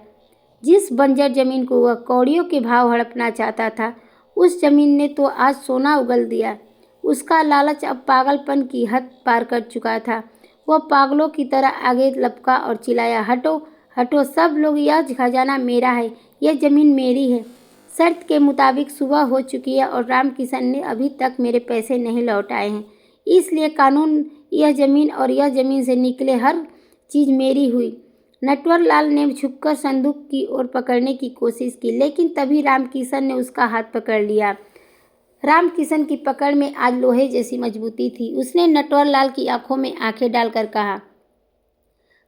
जिस बंजर जमीन को वह कौड़ियों के भाव हड़पना चाहता था, उस जमीन ने तो आज सोना उगल दिया। उसका लालच अब पागलपन की हद पार कर चुका था। वह पागलों की तरह आगे लपका और चिल्लाया, हटो हटो सब लोग, यह खजाना मेरा है, यह जमीन मेरी है। शर्त के मुताबिक सुबह हो चुकी है और रामकिशन ने अभी तक मेरे पैसे नहीं लौटाए हैं, इसलिए कानून यह जमीन और यह जमीन से निकले हर चीज़ मेरी हुई। नटवरलाल ने झुककर संदूक की ओर पकड़ने की कोशिश की, लेकिन तभी रामकिशन ने उसका हाथ पकड़ लिया। रामकिशन की पकड़ में आज लोहे जैसी मजबूती थी। उसने नटवरलाल की आंखों में आंखें डालकर कहा,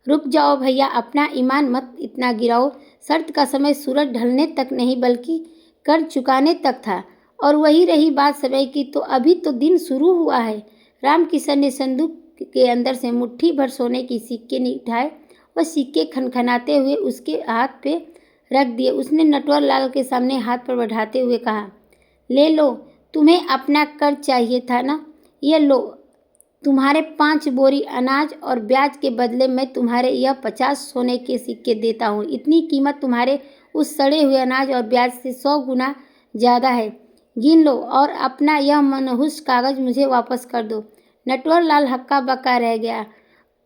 रुक जाओ भैया, अपना ईमान मत इतना गिराओ। शर्त का समय सूरज ढलने तक नहीं बल्कि कर चुकाने तक था, और वही रही बात समय की तो अभी तो दिन शुरू हुआ है। रामकिशन ने संदूक के अंदर से मुट्ठी भर सोने की सिक्के निकाले और सिक्के खनखनाते हुए उसके हाथ पे रख दिए। उसने नटवरलाल के सामने हाथ पर बढ़ाते हुए कहा, ले लो, तुम्हें अपना कर चाहिए था ना, ये लो, तुम्हारे 5 बोरी अनाज और ब्याज के बदले मैं तुम्हारे यह 50 सोने के सिक्के देता हूँ। इतनी कीमत तुम्हारे उस सड़े हुए अनाज और ब्याज से 100 गुना ज़्यादा है। गिन लो और अपना यह मनहूस कागज़ मुझे वापस कर दो। नटवरलाल हक्का बक्का रह गया।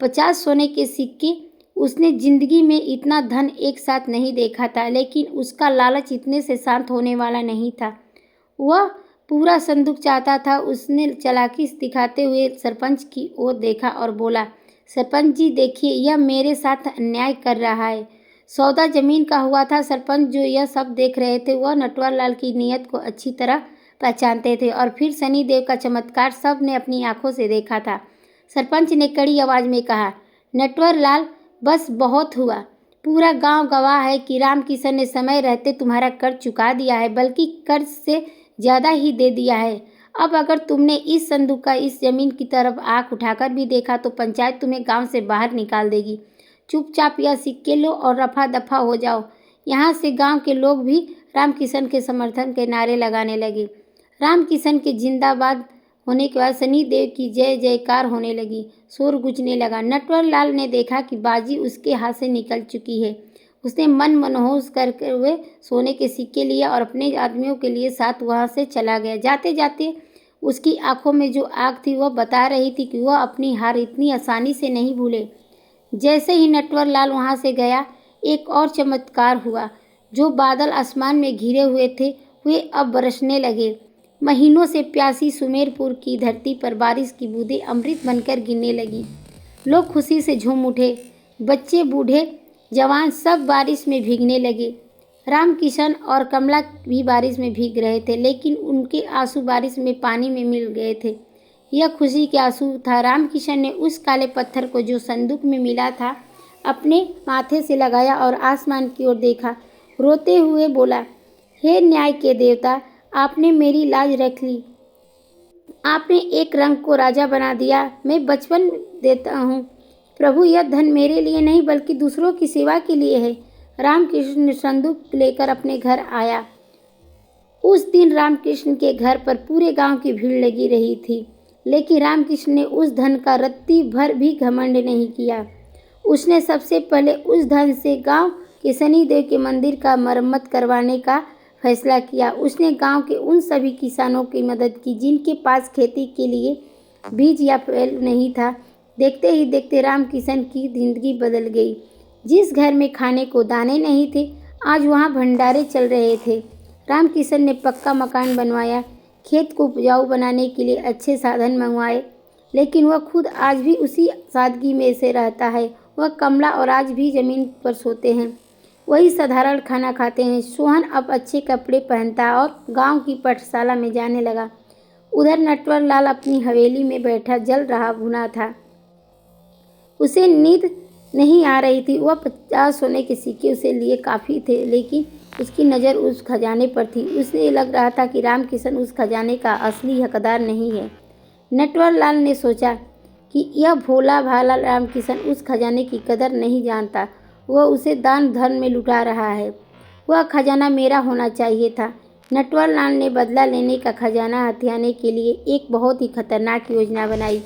50 सोने के सिक्के। उसने जिंदगी में इतना धन एक साथ नहीं देखा था, लेकिन उसका लालच इतने से शांत होने वाला नहीं था। वह पूरा संदूक चाहता था। उसने चालाकी दिखाते हुए सरपंच की ओर देखा और बोला, सरपंच जी देखिए, यह मेरे साथ अन्याय कर रहा है। सौदा जमीन का हुआ था। सरपंच जो यह सब देख रहे थे वह नटवरलाल की नीयत को अच्छी तरह पहचानते थे, और फिर शनिदेव का चमत्कार सब ने अपनी आंखों से देखा था। सरपंच ने कड़ी आवाज में कहा, नटवरलाल, बस बहुत हुआ। पूरा गांव गवाह है कि रामकिशन ने समय रहते तुम्हारा कर चुका दिया है, बल्कि कर्ज से ज़्यादा ही दे दिया है। अब अगर तुमने इस संदूक का इस जमीन की तरफ आंख उठाकर भी देखा तो पंचायत तुम्हें गांव से बाहर निकाल देगी। चुपचाप यह सिक्के लो और रफा दफा हो जाओ। यहाँ से गांव के लोग भी रामकिशन के समर्थन के नारे लगाने लगे। रामकिशन के जिंदाबाद होने के बाद शनिदेव की जय जयकार होने लगी। शोर गूंजने लगा। नटवरलाल ने देखा कि बाजी उसके हाथ से निकल चुकी है। उसने मन मनोहस करके हुए सोने के सिक्के लिए और अपने आदमियों के लिए साथ वहां से चला गया। जाते जाते उसकी आंखों में जो आग थी वह बता रही थी कि वह अपनी हार इतनी आसानी से नहीं भूले। जैसे ही नटवरलाल वहां से गया, एक और चमत्कार हुआ। जो बादल आसमान में घिरे हुए थे वे अब बरसने लगे। महीनों से प्यासी सुमेरपुर की धरती पर बारिश की बूंदें अमृत बनकर गिरने लगी। लोग खुशी से झूम उठे। बच्चे, बूढ़े, जवान सब बारिश में भीगने लगे। रामकिशन और कमला भी बारिश में भीग रहे थे, लेकिन उनके आंसू बारिश में पानी में मिल गए थे। यह खुशी के आंसू था। रामकिशन ने उस काले पत्थर को जो संदूक में मिला था अपने माथे से लगाया और आसमान की ओर देखा। रोते हुए बोला, हे न्याय के देवता, आपने मेरी लाज रख ली। आपने एक रंग को राजा बना दिया। मैं बचपन देता हूँ प्रभु, यह धन मेरे लिए नहीं बल्कि दूसरों की सेवा के लिए है। रामकृष्ण संदूक लेकर अपने घर आया। उस दिन रामकृष्ण के घर पर पूरे गांव की भीड़ लगी रही थी, लेकिन रामकृष्ण ने उस धन का रत्ती भर भी घमंड नहीं किया। उसने सबसे पहले उस धन से गांव के शनिदेव के मंदिर का मरम्मत करवाने का फैसला किया। उसने गांव के उन सभी किसानों की मदद की जिनके पास खेती के लिए बीज या बैल नहीं था। देखते ही देखते रामकिशन की जिंदगी बदल गई। जिस घर में खाने को दाने नहीं थे, आज वहां भंडारे चल रहे थे। रामकिशन ने पक्का मकान बनवाया, खेत को उपजाऊ बनाने के लिए अच्छे साधन मंगवाए, लेकिन वह खुद आज भी उसी सादगी में से रहता है। वह कमला और आज भी ज़मीन पर सोते हैं, वही साधारण खाना खाते हैं। सोहन अब अच्छे कपड़े पहनता और गांव की पाठशाला में जाने लगा। उधर नटवरलाल अपनी हवेली में बैठा जल रहा भुना था। उसे नींद नहीं आ रही थी। वह 50 सोने के सिक्के उसे लिए काफ़ी थे, लेकिन उसकी नज़र उस खजाने पर थी। उसे लग रहा था कि रामकिशन उस खजाने का असली हकदार नहीं है। नटवरलाल ने सोचा कि यह भोला भाला रामकिशन उस खजाने की कदर नहीं जानता। वह उसे दान धर्म में लुटा रहा है। वह खजाना मेरा होना चाहिए था। नटवरलाल ने बदला लेने का खजाना हथियाने के लिए एक बहुत ही खतरनाक योजना बनाई।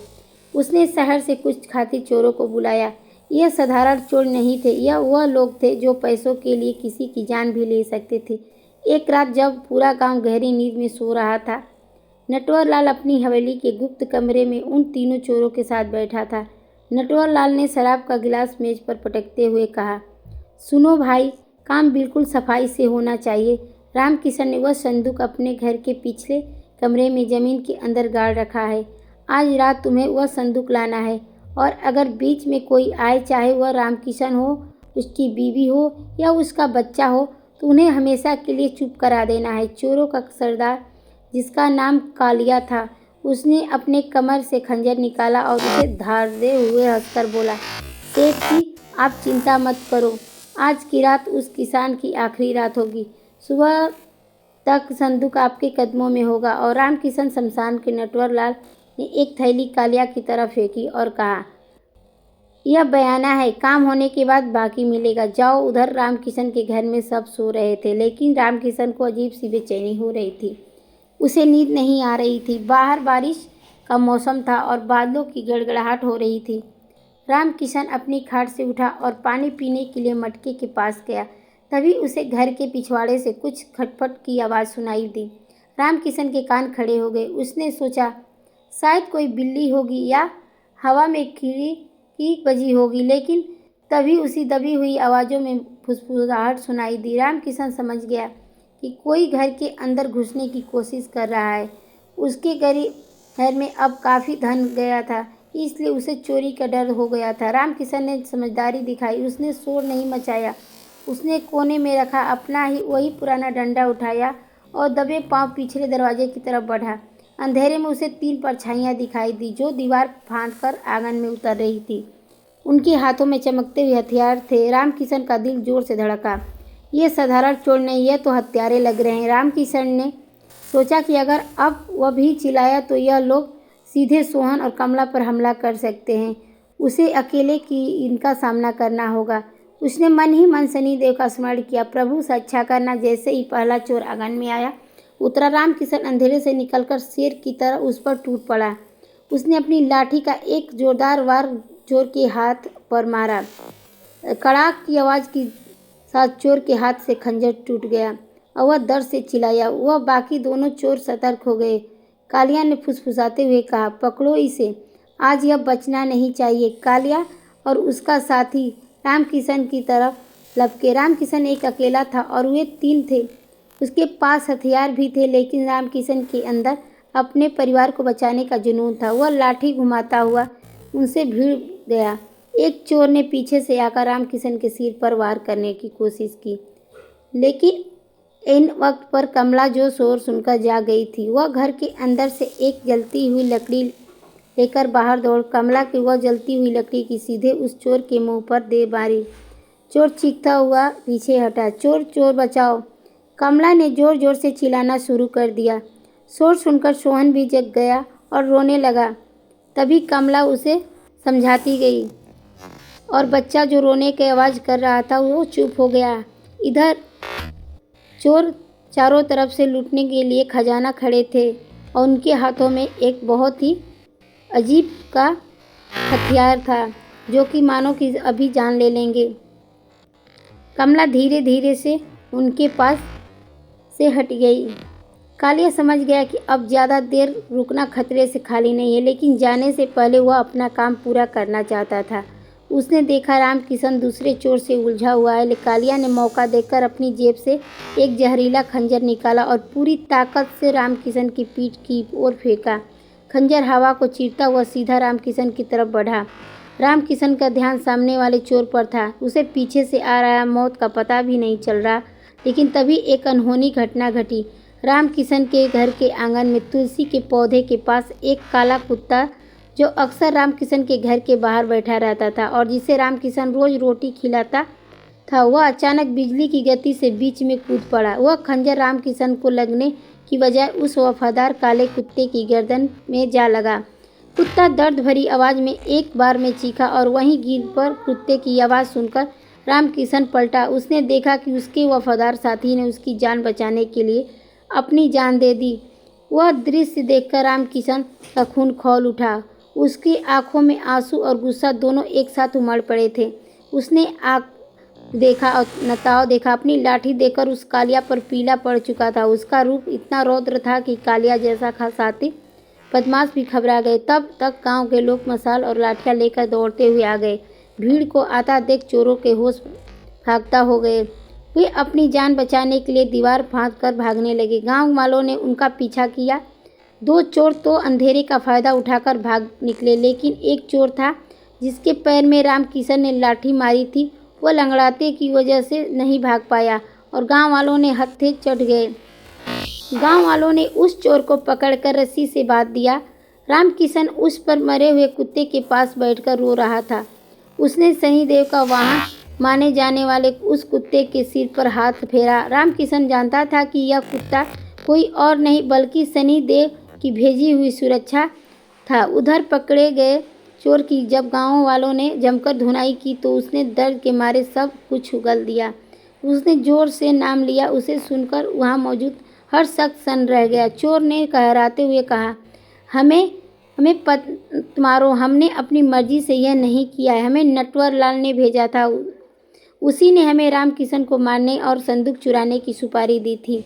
उसने शहर से कुछ खातिर चोरों को बुलाया। यह साधारण चोर नहीं थे, यह वह लोग थे जो पैसों के लिए किसी की जान भी ले सकते थे। एक रात जब पूरा गांव गहरी नींद में सो रहा था, नटवरलाल अपनी हवेली के गुप्त कमरे में उन तीनों चोरों के साथ बैठा था। नटवरलाल ने शराब का गिलास मेज पर पटकते हुए कहा, सुनो भाई, काम बिल्कुल सफाई से होना चाहिए। रामकिशन ने वह संदूक अपने घर के पिछले कमरे में ज़मीन के अंदर गाड़ रखा है। आज रात तुम्हें वह संदूक लाना है, और अगर बीच में कोई आए, चाहे वह रामकिशन हो, उसकी बीवी हो या उसका बच्चा हो, तो उन्हें हमेशा के लिए चुप करा देना है। चोरों का सरदार जिसका नाम कालिया था। उसने अपने कमर से खंजर निकाला और उसे धारते हुए हंसकर बोला, सेठ जी, आप चिंता मत करो, आज की रात उस किसान की आखिरी रात होगी। सुबह तक संदूक आपके कदमों में होगा। और रामकिशन शमशान के नटवर लाल ने एक थैली कालिया की तरफ फेंकी और कहा, यह बयाना है, काम होने के बाद बाकी मिलेगा, जाओ। उधर रामकिशन के घर में सब सो रहे थे, लेकिन रामकिशन को अजीब सी बेचैनी हो रही थी। उसे नींद नहीं आ रही थी। बाहर बारिश का मौसम था और बादलों की गड़गड़ाहट हो रही थी। रामकिशन अपनी खाट से उठा और पानी पीने के लिए मटके के पास गया। तभी उसे घर के पिछवाड़े से कुछ खटपट की आवाज़ सुनाई दी। रामकिशन के कान खड़े हो गए। उसने सोचा, शायद कोई बिल्ली होगी या हवा में खिड़की बजी होगी, लेकिन तभी उसी दबी हुई आवाज़ों में फुसफुसाहट सुनाई दी। रामकिशन समझ गया कि कोई घर के अंदर घुसने की कोशिश कर रहा है। उसके घर में अब काफ़ी धन गया था, इसलिए उसे चोरी का डर हो गया था। रामकिशन ने समझदारी दिखाई। उसने शोर नहीं मचाया। उसने कोने में रखा अपना ही वही पुराना डंडा उठाया और दबे पांव पिछले दरवाजे की तरफ बढ़ा। अंधेरे में उसे 3 परछाइयाँ दिखाई दी जो दीवार फांदकर आंगन में उतर रही थी। उनके हाथों में चमकते हुए हथियार थे। रामकिशन का दिल जोर से धड़का। ये साधारण चोर नहीं, ये तो हत्यारे लग रहे हैं। रामकिशन ने सोचा कि अगर अब वह भी चिल्लाया तो यह लोग सीधे सोहन और कमला पर हमला कर सकते हैं। उसे अकेले की इनका सामना करना होगा। उसने मन ही मन शनिदेव का स्मरण किया, प्रभु से अच्छा करना। जैसे ही पहला चोर आंगन में आया उतरा, रामकिशन अंधेरे से निकलकर शेर की तरह उस पर टूट पड़ा। उसने अपनी लाठी का एक जोरदार वार चोर के हाथ पर मारा। कड़ाक की आवाज़ के साथ चोर के हाथ से खंजर टूट गया और वह दर्द से चिल्लाया। वह बाकी दोनों चोर सतर्क हो गए। कालिया ने फुसफुसाते हुए कहा, पकड़ो इसे, आज यह बचना नहीं चाहिए। कालिया और उसका साथी रामकिशन की तरफ लपके। रामकिशन एक अकेला था और वे 3 थे। उसके पास हथियार भी थे, लेकिन रामकिशन के अंदर अपने परिवार को बचाने का जुनून था। वह लाठी घुमाता हुआ उनसे भिड़ गया। एक चोर ने पीछे से आकर रामकिशन के सिर पर वार करने की कोशिश की, लेकिन इन वक्त पर कमला जो शोर सुनकर जाग गई थी, वह घर के अंदर से एक जलती हुई लकड़ी लेकर बाहर दौड़। कमला की वह जलती हुई लकड़ी की सीधे उस चोर के मुंह पर दे मारी। चोर चीखता हुआ पीछे हटा। चोर चोर बचाओ! कमला ने जोर जोर से चिल्लाना शुरू कर दिया। शोर सुनकर सोहन भी जग गया और रोने लगा। तभी कमला उसे समझाती गई और बच्चा जो रोने की आवाज़ कर रहा था वो चुप हो गया। इधर चोर चारों तरफ से लूटने के लिए खजाना खड़े थे और उनके हाथों में एक बहुत ही अजीब का हथियार था जो कि मानो कि अभी जान ले लेंगे। कमला धीरे धीरे से उनके पास से हट गई। कालिया समझ गया कि अब ज़्यादा देर रुकना खतरे से खाली नहीं है, लेकिन जाने से पहले वह अपना काम पूरा करना चाहता था। उसने देखा रामकिशन दूसरे चोर से उलझा हुआ है। कालिया ने मौका देखकर अपनी जेब से एक जहरीला खंजर निकाला और पूरी ताकत से रामकिशन की पीठ की ओर फेंका। खंजर हवा को चीरता हुआ सीधा रामकिशन की तरफ बढ़ा। रामकिशन का ध्यान सामने वाले चोर पर था। उसे पीछे से आ रहा मौत का पता भी नहीं चल रहा, लेकिन तभी एक अनहोनी घटना घटी। रामकिशन के घर के आंगन में तुलसी के पौधे के पास एक काला कुत्ता, जो अक्सर रामकिशन के घर के बाहर बैठा रहता था और जिसे रामकिशन रोज रोटी खिलाता था, वह अचानक बिजली की गति से बीच में कूद पड़ा। वह खंजर रामकिशन को लगने की बजाय उस वफादार काले कुत्ते की गर्दन में जा लगा। कुत्ता दर्द भरी आवाज़ में एक बार में चीखा और वहीं गिर पर कुत्ते की आवाज़ सुनकर रामकिशन पलटा। उसने देखा कि उसके वफादार साथी ने उसकी जान बचाने के लिए अपनी जान दे दी। वह दृश्य देखकर रामकिशन का खून खौल उठा। उसकी आंखों में आंसू और गुस्सा दोनों एक साथ उमड़ पड़े थे। उसने आँख देखा और नताव देखा। अपनी लाठी देकर उस कालिया पर पीला पड़ चुका था। उसका रूप इतना रौद्र था कि कालिया जैसा साथी बदमाश भी घबरा गए। तब तक गांव के लोग मशाल और लाठियां लेकर दौड़ते हुए आ गए। भीड़ को आता देख चोरों के होश भागता हो गए। वे अपनी जान बचाने के लिए दीवार फांदकर भागने लगे। गांव वालों ने उनका पीछा किया। 2 चोर तो अंधेरे का फ़ायदा उठाकर भाग निकले, लेकिन एक चोर था जिसके पैर में रामकिशन ने लाठी मारी थी। वह लंगड़ाते की वजह से नहीं भाग पाया और गांव वालों ने हत्थे चढ़ गए। गांव वालों ने उस चोर को पकड़कर रस्सी से बांध दिया। रामकिशन उस पर मरे हुए कुत्ते के पास बैठकर रो रहा था। उसने शनिदेव का वाहन माने जाने वाले उस कुत्ते के सिर पर हाथ फेरा। रामकिशन जानता था कि यह कुत्ता कोई और नहीं बल्कि शनिदेव की भेजी हुई सुरक्षा था। उधर पकड़े गए चोर की जब गांव वालों ने जमकर धुनाई की तो उसने दर्द के मारे सब कुछ उगल दिया। उसने जोर से नाम लिया। उसे सुनकर वहां मौजूद हर शख्स सन्न रह गया। चोर ने कहराते हुए कहा, हमें हमें मारो, हमने अपनी मर्जी से यह नहीं किया है। हमें नटवर लाल ने भेजा था। उसी ने हमें रामकिशन को मारने और संदूक चुराने की सुपारी दी थी।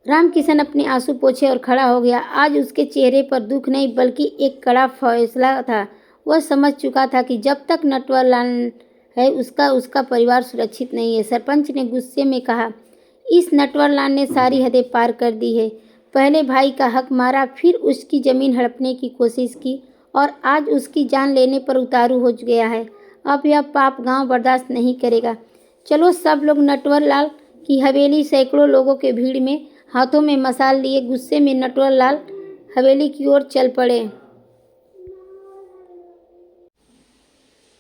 रामकिशन अपने आंसू पोंछे और खड़ा हो गया। आज उसके चेहरे पर दुख नहीं बल्कि एक कड़ा फैसला था। वह समझ चुका था कि जब तक नटवर लाल है उसका परिवार सुरक्षित नहीं है। सरपंच ने गुस्से में कहा, इस नटवर लाल ने सारी हदें पार कर दी है। पहले भाई का हक मारा, फिर उसकी जमीन हड़पने की कोशिश की और आज उसकी जान लेने पर उतारू हो गया है। अब यह पाप गांव बर्दाश्त नहीं करेगा। चलो सब लोग नटवर लाल की हवेली। सैकड़ों लोगों के भीड़ में हाथों में मशाल लिए गुस्से में नटवर लाल हवेली की ओर चल पड़े।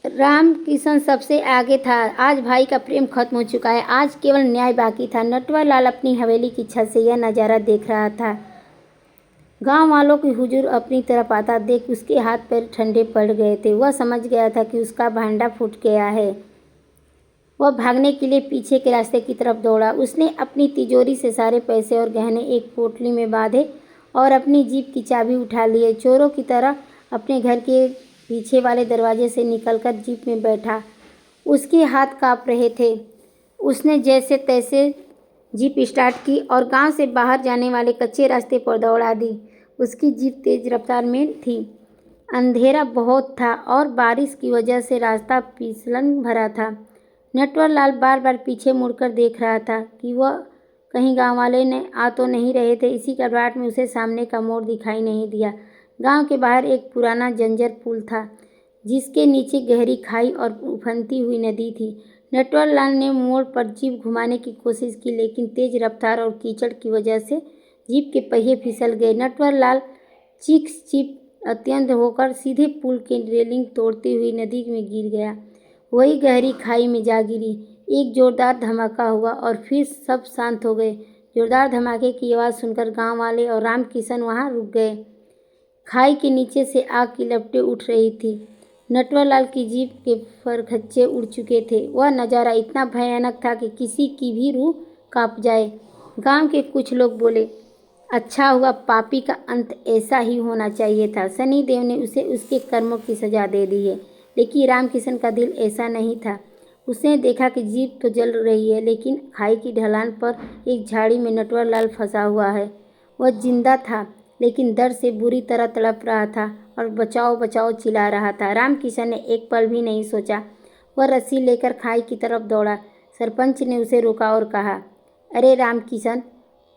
रामकिशन सबसे आगे था। आज भाई का प्रेम खत्म हो चुका है। आज केवल न्याय बाकी था। नटवर लाल अपनी हवेली की छत से यह नज़ारा देख रहा था। गांव वालों की हुजूर अपनी तरफ आता देख उसके हाथ पैर ठंडे पड़ गए थे। वह समझ गया था कि उसका भांडा फूट गया है। वह भागने के लिए पीछे के रास्ते की तरफ दौड़ा। उसने अपनी तिजोरी से सारे पैसे और गहने एक पोटली में बांधे और अपनी जीप की चाबी उठा लिए। चोरों की तरह अपने घर के पीछे वाले दरवाजे से निकलकर जीप में बैठा। उसके हाथ कांप रहे थे। उसने जैसे तैसे जीप स्टार्ट की और गांव से बाहर जाने वाले कच्चे रास्ते पर दौड़ा दी। उसकी जीप तेज रफ्तार में थी। अंधेरा बहुत था और बारिश की वजह से रास्ता फिसलन भरा था। नटवर लाल बार बार पीछे मुड़कर देख रहा था कि वह कहीं गांव वाले ने आ तो नहीं रहे थे। इसी घबराहट में उसे सामने का मोड़ दिखाई नहीं दिया। गांव के बाहर एक पुराना जंजर पुल था जिसके नीचे गहरी खाई और उफनती हुई नदी थी। नटवर लाल ने मोड़ पर जीप घुमाने की कोशिश की लेकिन तेज रफ्तार और कीचड़ की वजह से जीप के पहिए फिसल गए। नटवर लाल जीप अत्यंत होकर सीधे पुल की रेलिंग तोड़ती हुई नदी में गिर गया। वही गहरी खाई में जा गिरी। एक जोरदार धमाका हुआ और फिर सब शांत हो गए। जोरदार धमाके की आवाज़ सुनकर गांव वाले और रामकिशन वहां रुक गए। खाई के नीचे से आग की लपटें उठ रही थी। नटवर लाल की जीप के फरखच्चे उड़ चुके थे। वह नज़ारा इतना भयानक था कि किसी की भी रूह कांप जाए। गांव के कुछ लोग बोले, अच्छा हुआ, पापी का अंत ऐसा ही होना चाहिए था। शनिदेव ने उसे उसके कर्मों की सजा दे दी है। लेकिन रामकिशन का दिल ऐसा नहीं था। उसने देखा कि जीप तो जल रही है लेकिन खाई की ढलान पर एक झाड़ी में नटवर लाल फंसा हुआ है। वह जिंदा था लेकिन दर्द से बुरी तरह तड़प रहा था और बचाओ बचाओ चिल्ला रहा था। रामकिशन ने एक पल भी नहीं सोचा। वह रस्सी लेकर खाई की तरफ दौड़ा। सरपंच ने उसे रोका और कहा, अरे रामकिशन,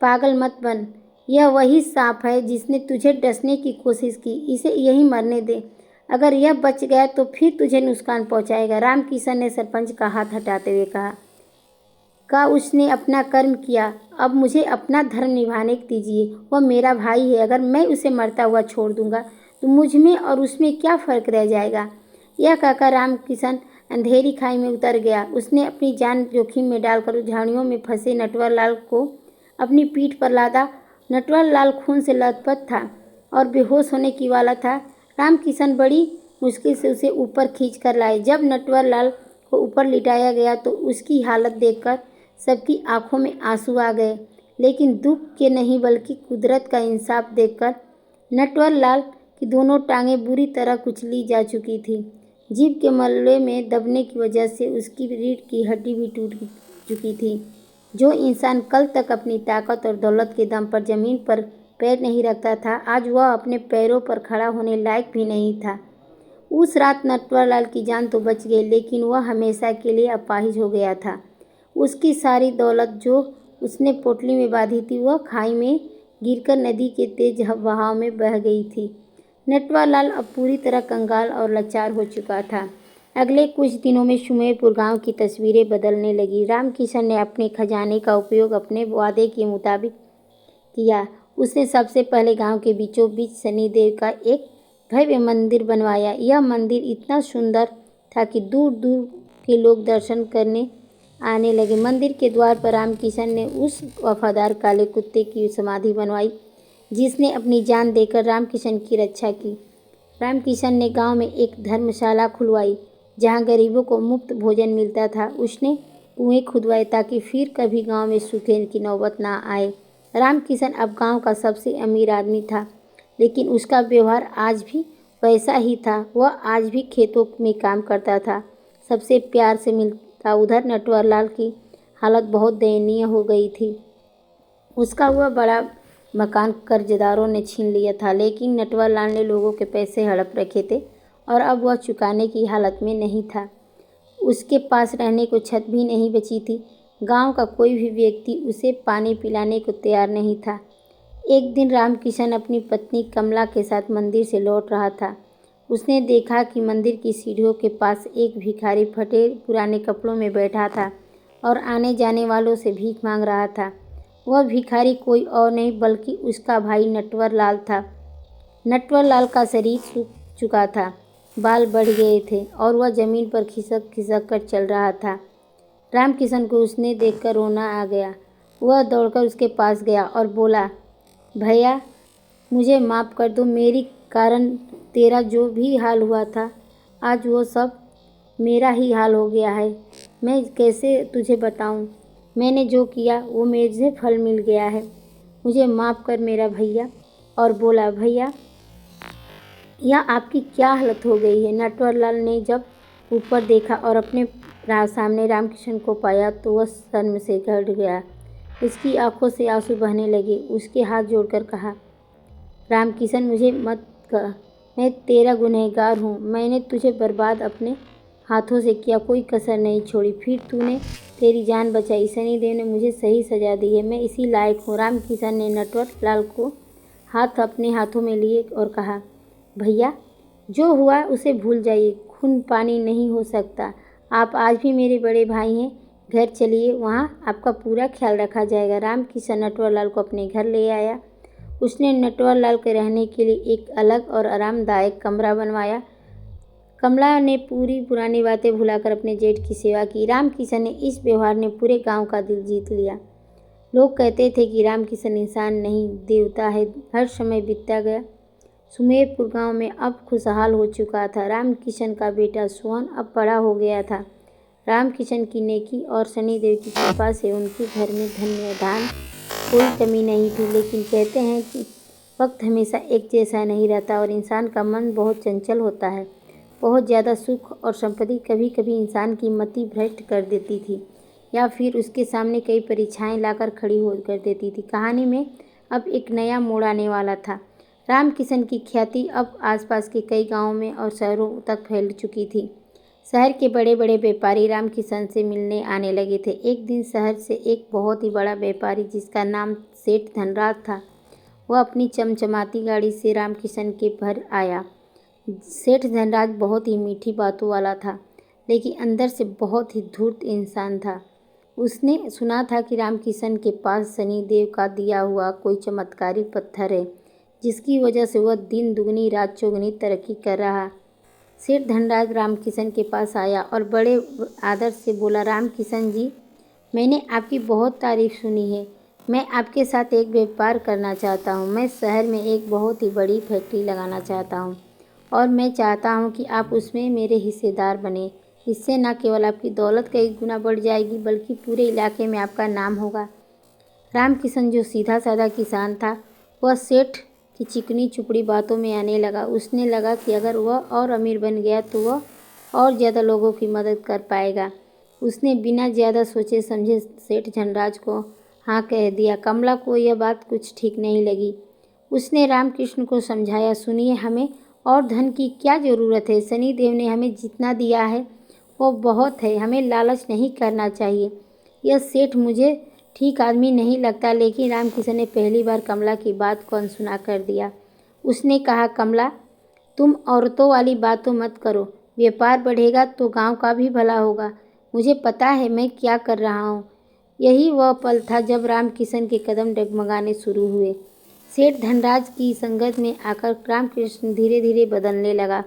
पागल मत बन। यह वही सांप है जिसने तुझे डसने की कोशिश की। इसे यहीं मरने दे। अगर यह बच गया तो फिर तुझे नुकसान पहुंचाएगा। रामकिशन ने सरपंच का हाथ हटाते हुए कहा, उसने अपना कर्म किया, अब मुझे अपना धर्म निभाने दीजिए। वह मेरा भाई है। अगर मैं उसे मरता हुआ छोड़ दूंगा तो मुझ में और उसमें क्या फ़र्क रह जाएगा। यह कहकर रामकिशन अंधेरी खाई में उतर गया। उसने अपनी जान जोखिम में डालकर झाड़ियों में फंसे नटवर लाल को अपनी पीठ पर लादा। नटवर लाल खून से लथपथ था और बेहोश होने की वाला था। रामकिशन बड़ी मुश्किल से उसे ऊपर खींच कर लाए। जब नटवर लाल को ऊपर लिटाया गया तो उसकी हालत देखकर सबकी आंखों में आंसू आ गए, लेकिन दुख के नहीं बल्कि कुदरत का इंसाफ देखकर नटवर लाल की दोनों टांगें बुरी तरह कुचली जा चुकी थी। जीभ के मलबे में दबने की वजह से उसकी रीढ़ की हड्डी भी टूट चुकी थी। जो इंसान कल तक अपनी ताकत और दौलत के दम पर ज़मीन पर पैर नहीं रखता था, आज वह अपने पैरों पर खड़ा होने लायक भी नहीं था। उस रात नटवर लाल की जान तो बच गई लेकिन वह हमेशा के लिए अपाहिज हो गया था। उसकी सारी दौलत जो उसने पोटली में बांधी थी वह खाई में गिरकर नदी के तेज बहाव में बह गई थी। नटवर लाल अब पूरी तरह कंगाल और लाचार हो चुका था। अगले कुछ दिनों में सुमेरपुर गांव की तस्वीरें बदलने लगी। रामकिशन ने अपने खजाने का उपयोग अपने वादे के मुताबिक किया। उसने सबसे पहले गांव के बीचों बीच शनिदेव का एक भव्य मंदिर बनवाया। यह मंदिर इतना सुंदर था कि दूर दूर के लोग दर्शन करने आने लगे। मंदिर के द्वार पर रामकिशन ने उस वफादार काले कुत्ते की समाधि बनवाई जिसने अपनी जान देकर रामकिशन की रक्षा की। रामकिशन ने गांव में एक धर्मशाला खुलवाई जहां गरीबों को मुफ्त भोजन मिलता था। उसने कुएं खुदवाए ताकि फिर कभी गांव में सूखे की नौबत ना आए। रामकिशन अब गांव का सबसे अमीर आदमी था, लेकिन उसका व्यवहार आज भी वैसा ही था। वह आज भी खेतों में काम करता था, सबसे प्यार से मिलता। उधर नटवरलाल की हालत बहुत दयनीय हो गई थी। उसका वह बड़ा मकान कर्जदारों ने छीन लिया था, लेकिन नटवरलाल ने लोगों के पैसे हड़प रखे थे और अब वह चुकाने की हालत में नहीं था। उसके पास रहने को छत भी नहीं बची थी। गांव का कोई भी व्यक्ति उसे पानी पिलाने को तैयार नहीं था। एक दिन रामकिशन अपनी पत्नी कमला के साथ मंदिर से लौट रहा था। उसने देखा कि मंदिर की सीढ़ियों के पास एक भिखारी फटे पुराने कपड़ों में बैठा था और आने जाने वालों से भीख मांग रहा था। वह भिखारी कोई और नहीं बल्कि उसका भाई नटवरलाल था। नटवरलाल का शरीर सूख चुका था, बाल बढ़ गए थे और वह जमीन पर खिसक खिसक कर चल रहा था। रामकिशन को उसने देखकर रोना आ गया। वह दौड़कर उसके पास गया और बोला, भैया मुझे माफ़ कर दो। मेरी कारण तेरा जो भी हाल हुआ था, आज वो सब मेरा ही हाल हो गया है। मैं कैसे तुझे बताऊं? मैंने जो किया वो मुझे फल मिल गया है। मुझे माफ़ कर मेरा भैया। और बोला, भैया यह आपकी क्या हालत हो गई है? नटवरलाल ने जब ऊपर देखा और अपने सामने रामकिशन को पाया तो वह शर्म से गड़ गया। उसकी आंखों से आंसू बहने लगे। उसके हाथ जोड़कर कहा, रामकिशन मुझे मत कह, मैं तेरा गुनहगार हूँ। मैंने तुझे बर्बाद अपने हाथों से किया, कोई कसर नहीं छोड़ी। फिर तूने तेरी जान बचाई। शनिदेव ने मुझे सही सजा दी है, मैं इसी लायक हूँ। रामकिशन ने नटवरलाल को हाथ अपने हाथों में लिए और कहा, भैया जो हुआ उसे भूल जाइए, खून पानी नहीं हो सकता। आप आज भी मेरे बड़े भाई हैं। घर चलिए, वहाँ आपका पूरा ख्याल रखा जाएगा। रामकिशन नटवरलाल को अपने घर ले आया। उसने नटवरलाल के रहने के लिए एक अलग और आरामदायक कमरा बनवाया। कमला ने पूरी पुरानी बातें भुलाकर अपने जेठ की सेवा की। रामकिशन ने इस व्यवहार ने पूरे गांव का दिल जीत लिया। लोग कहते थे कि रामकिशन इंसान नहीं देवता है। हर समय बीतता गया। सुमेरपुर गांव में अब खुशहाल हो चुका था। रामकिशन का बेटा सोहन अब बड़ा हो गया था। रामकिशन की नेकी और शनिदेव की कृपा से उनके घर में धन्य धान कोई कमी नहीं थी। लेकिन कहते हैं कि वक्त हमेशा एक जैसा नहीं रहता और इंसान का मन बहुत चंचल होता है। बहुत ज़्यादा सुख और संपत्ति कभी कभी इंसान की मति भ्रष्ट कर देती थी या फिर उसके सामने कई परीक्षाएं लाकर खड़ी हो कर देती थी। कहानी में अब एक नया मोड़ आने वाला था। रामकिशन की ख्याति अब आसपास के कई गांवों में और शहरों तक फैल चुकी थी। शहर के बड़े बड़े व्यापारी रामकिशन से मिलने आने लगे थे। एक दिन शहर से एक बहुत ही बड़ा व्यापारी जिसका नाम सेठ धनराज था, वह अपनी चमचमाती गाड़ी से रामकिशन के घर आया। सेठ धनराज बहुत ही मीठी बातों वाला था, लेकिन अंदर से बहुत ही धूर्त इंसान था। उसने सुना था कि रामकिशन के पास शनिदेव का दिया हुआ कोई चमत्कारी पत्थर है, जिसकी वजह से वह दिन दुगनी रात चौगुनी तरक्की कर रहा। सेठ धनराज रामकिशन के पास आया और बड़े आदर से बोला, रामकिशन जी, मैंने आपकी बहुत तारीफ सुनी है। मैं आपके साथ एक व्यापार करना चाहता हूँ। मैं शहर में एक बहुत ही बड़ी फैक्ट्री लगाना चाहता हूँ और मैं चाहता हूँ कि आप उसमें मेरे हिस्सेदार बने। इससे न केवल आपकी दौलत कई गुना बढ़ जाएगी बल्कि पूरे इलाके में आपका नाम होगा। रामकिशन जो सीधा साधा किसान था, वह सेठ की चिकनी चुपड़ी बातों में आने लगा। उसने लगा कि अगर वह और अमीर बन गया तो वह और ज़्यादा लोगों की मदद कर पाएगा। उसने बिना ज़्यादा सोचे समझे सेठ धनराज को हाँ कह दिया। कमला को यह बात कुछ ठीक नहीं लगी। उसने रामकृष्ण को समझाया, सुनिए, हमें और धन की क्या ज़रूरत है? शनिदेव ने हमें जितना दिया है वो बहुत है। हमें लालच नहीं करना चाहिए। यह सेठ मुझे ठीक आदमी नहीं लगता। लेकिन रामकिशन ने पहली बार कमला की बात को अनसुना कर दिया। उसने कहा, कमला, तुम औरतों वाली बात तो मत करो। व्यापार बढ़ेगा तो गांव का भी भला होगा। मुझे पता है मैं क्या कर रहा हूँ। यही वह पल था जब रामकिशन के कदम डगमगाने शुरू हुए। सेठ धनराज की संगत में आकर रामकृष्ण धीरे धीरे बदलने लगा।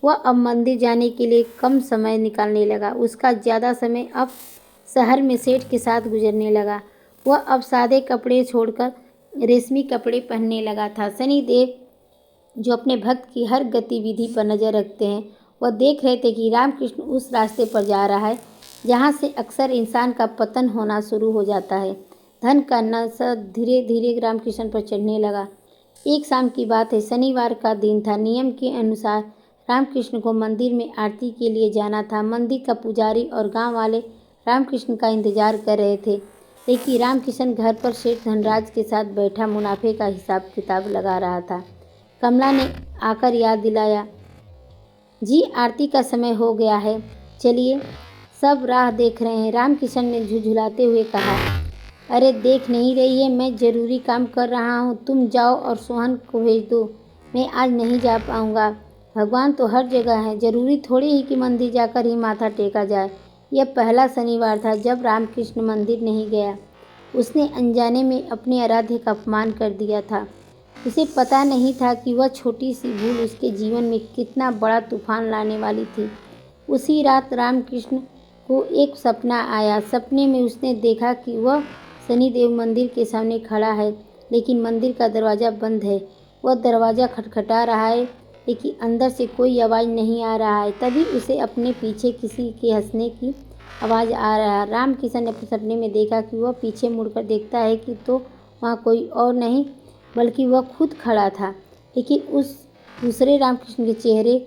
वह अब मंदिर जाने के लिए कम समय निकालने लगा। उसका ज़्यादा समय अब शहर में सेठ के साथ गुजरने लगा। वह अब सादे कपड़े छोड़कर रेशमी कपड़े पहनने लगा था। शनिदेव, जो अपने भक्त की हर गतिविधि पर नज़र रखते हैं, वह देख रहे थे कि रामकृष्ण उस रास्ते पर जा रहा है जहाँ से अक्सर इंसान का पतन होना शुरू हो जाता है। धन का नशा धीरे धीरे रामकृष्ण पर चढ़ने लगा। एक शाम की बात है, शनिवार का दिन था। नियम के अनुसार रामकृष्ण को मंदिर में आरती के लिए जाना था। मंदिर का पुजारी और गांव वाले रामकृष्ण का इंतजार कर रहे थे, लेकिन रामकृष्ण घर पर सेठ धनराज के साथ बैठा मुनाफे का हिसाब किताब लगा रहा था। कमला ने आकर याद दिलाया, जी आरती का समय हो गया है, चलिए, सब राह देख रहे हैं। रामकृष्ण ने झुझुलाते हुए कहा, अरे देख नहीं रही है, मैं ज़रूरी काम कर रहा हूँ। तुम जाओ और सोहन को भेज दो, मैं आज नहीं जा पाऊँगा। भगवान तो हर जगह है, ज़रूरी थोड़ी ही कि मंदिर जाकर ही माथा टेका जाए। यह पहला शनिवार था जब रामकृष्ण मंदिर नहीं गया। उसने अनजाने में अपने आराध्य का अपमान कर दिया था। उसे पता नहीं था कि वह छोटी सी भूल उसके जीवन में कितना बड़ा तूफान लाने वाली थी। उसी रात रामकृष्ण को एक सपना आया। सपने में उसने देखा कि वह शनिदेव मंदिर के सामने खड़ा है, लेकिन मंदिर का दरवाज़ा बंद है। वह दरवाज़ा खटखटा रहा है, लेकिन अंदर से कोई आवाज़ नहीं आ रहा है। तभी उसे अपने पीछे किसी के हंसने की आवाज़ आ रहा है। रामकृष्ण ने अपने सपने में देखा कि वह पीछे मुड़कर देखता है कि तो वहाँ कोई और नहीं बल्कि वह खुद खड़ा था, लेकिन उस दूसरे रामकृष्ण के चेहरे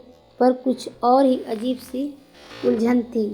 पर कुछ और ही अजीब सी उलझन थी।